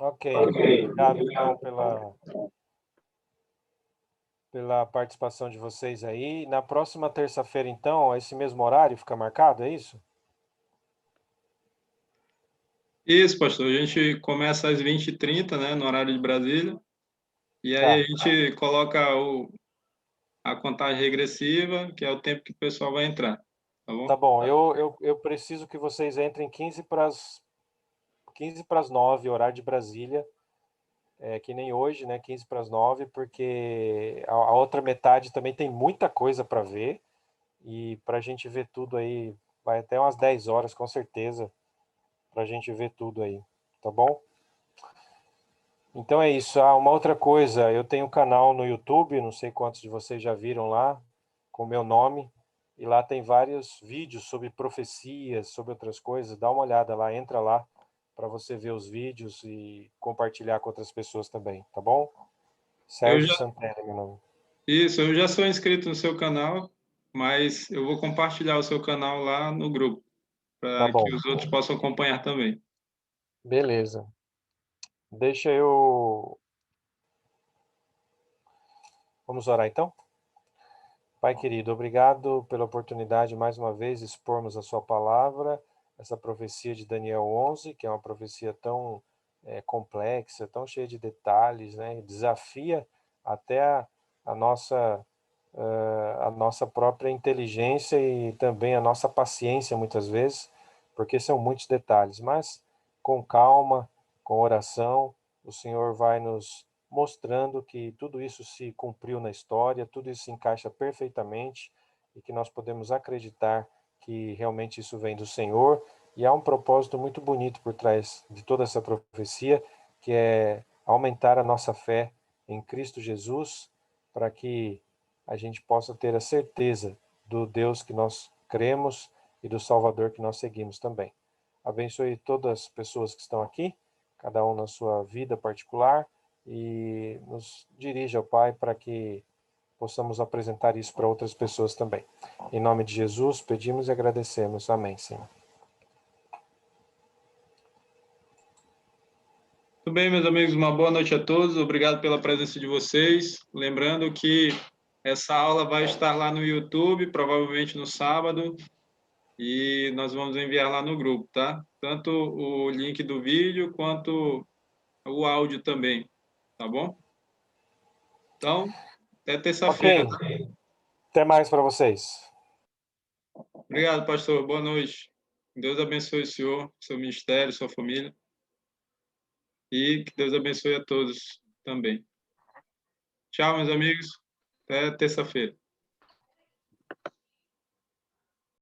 Ok, obrigado então pela participação de vocês aí. Na próxima terça-feira, então, esse mesmo horário fica marcado, é isso? Isso, pastor. A gente começa às 20h30, né, no horário de Brasília, e aí a Tá, gente coloca a contagem regressiva, que é o tempo que o pessoal vai entrar, tá tá bom? bom. Eu preciso que vocês entrem 15 para as 9, horário de Brasília, que nem hoje, né? 15 para as 9, porque a outra metade também tem muita coisa para ver, e para a gente ver tudo aí, vai até umas 10 horas, com certeza, para a gente ver tudo aí, tá bom? Então é isso. Ah, uma outra coisa, eu tenho um canal no YouTube, não sei quantos de vocês já viram lá, com o meu nome, e lá tem vários vídeos sobre profecias, sobre outras coisas. Dá uma olhada lá, entra lá para você ver os vídeos e compartilhar com outras pessoas também, tá bom? Eu Sérgio já, Santana, meu nome. isso, eu já sou inscrito no seu canal, mas eu vou compartilhar o seu canal lá no grupo, Tá para bom, que os outros possam acompanhar também. beleza. Deixa eu. Vamos orar então? Pai querido, obrigado pela oportunidade de mais uma vez expormos a sua palavra, essa profecia de Daniel 11, que é uma profecia tão complexa, tão cheia de detalhes, né? Desafia até a nossa a nossa própria inteligência e também a nossa paciência muitas vezes, porque são muitos detalhes, mas com calma, com oração, o Senhor vai nos mostrando que tudo isso se cumpriu na história, tudo isso se encaixa perfeitamente e que nós podemos acreditar que realmente isso vem do Senhor, e há um propósito muito bonito por trás de toda essa profecia, que é aumentar a nossa fé em Cristo Jesus, para que a gente possa ter a certeza do Deus que nós cremos e do Salvador que nós seguimos também. Abençoe todas as pessoas que estão aqui, cada um na sua vida particular, e nos dirija ao Pai para que possamos apresentar isso para outras pessoas também. Em nome de Jesus, pedimos e agradecemos. Amém, Senhor. Muito bem, meus amigos, uma boa noite a todos. Obrigado pela presença de vocês. Lembrando que essa aula vai estar lá no YouTube, provavelmente no sábado, e nós vamos enviar lá no grupo, tá? Tanto o link do vídeo quanto o áudio também, tá bom? Então, até terça-feira. Ok. Até mais para vocês. Obrigado, pastor. Boa noite. Deus abençoe o senhor, seu ministério, sua família. E que Deus abençoe a todos também. Tchau, meus amigos. Até terça-feira.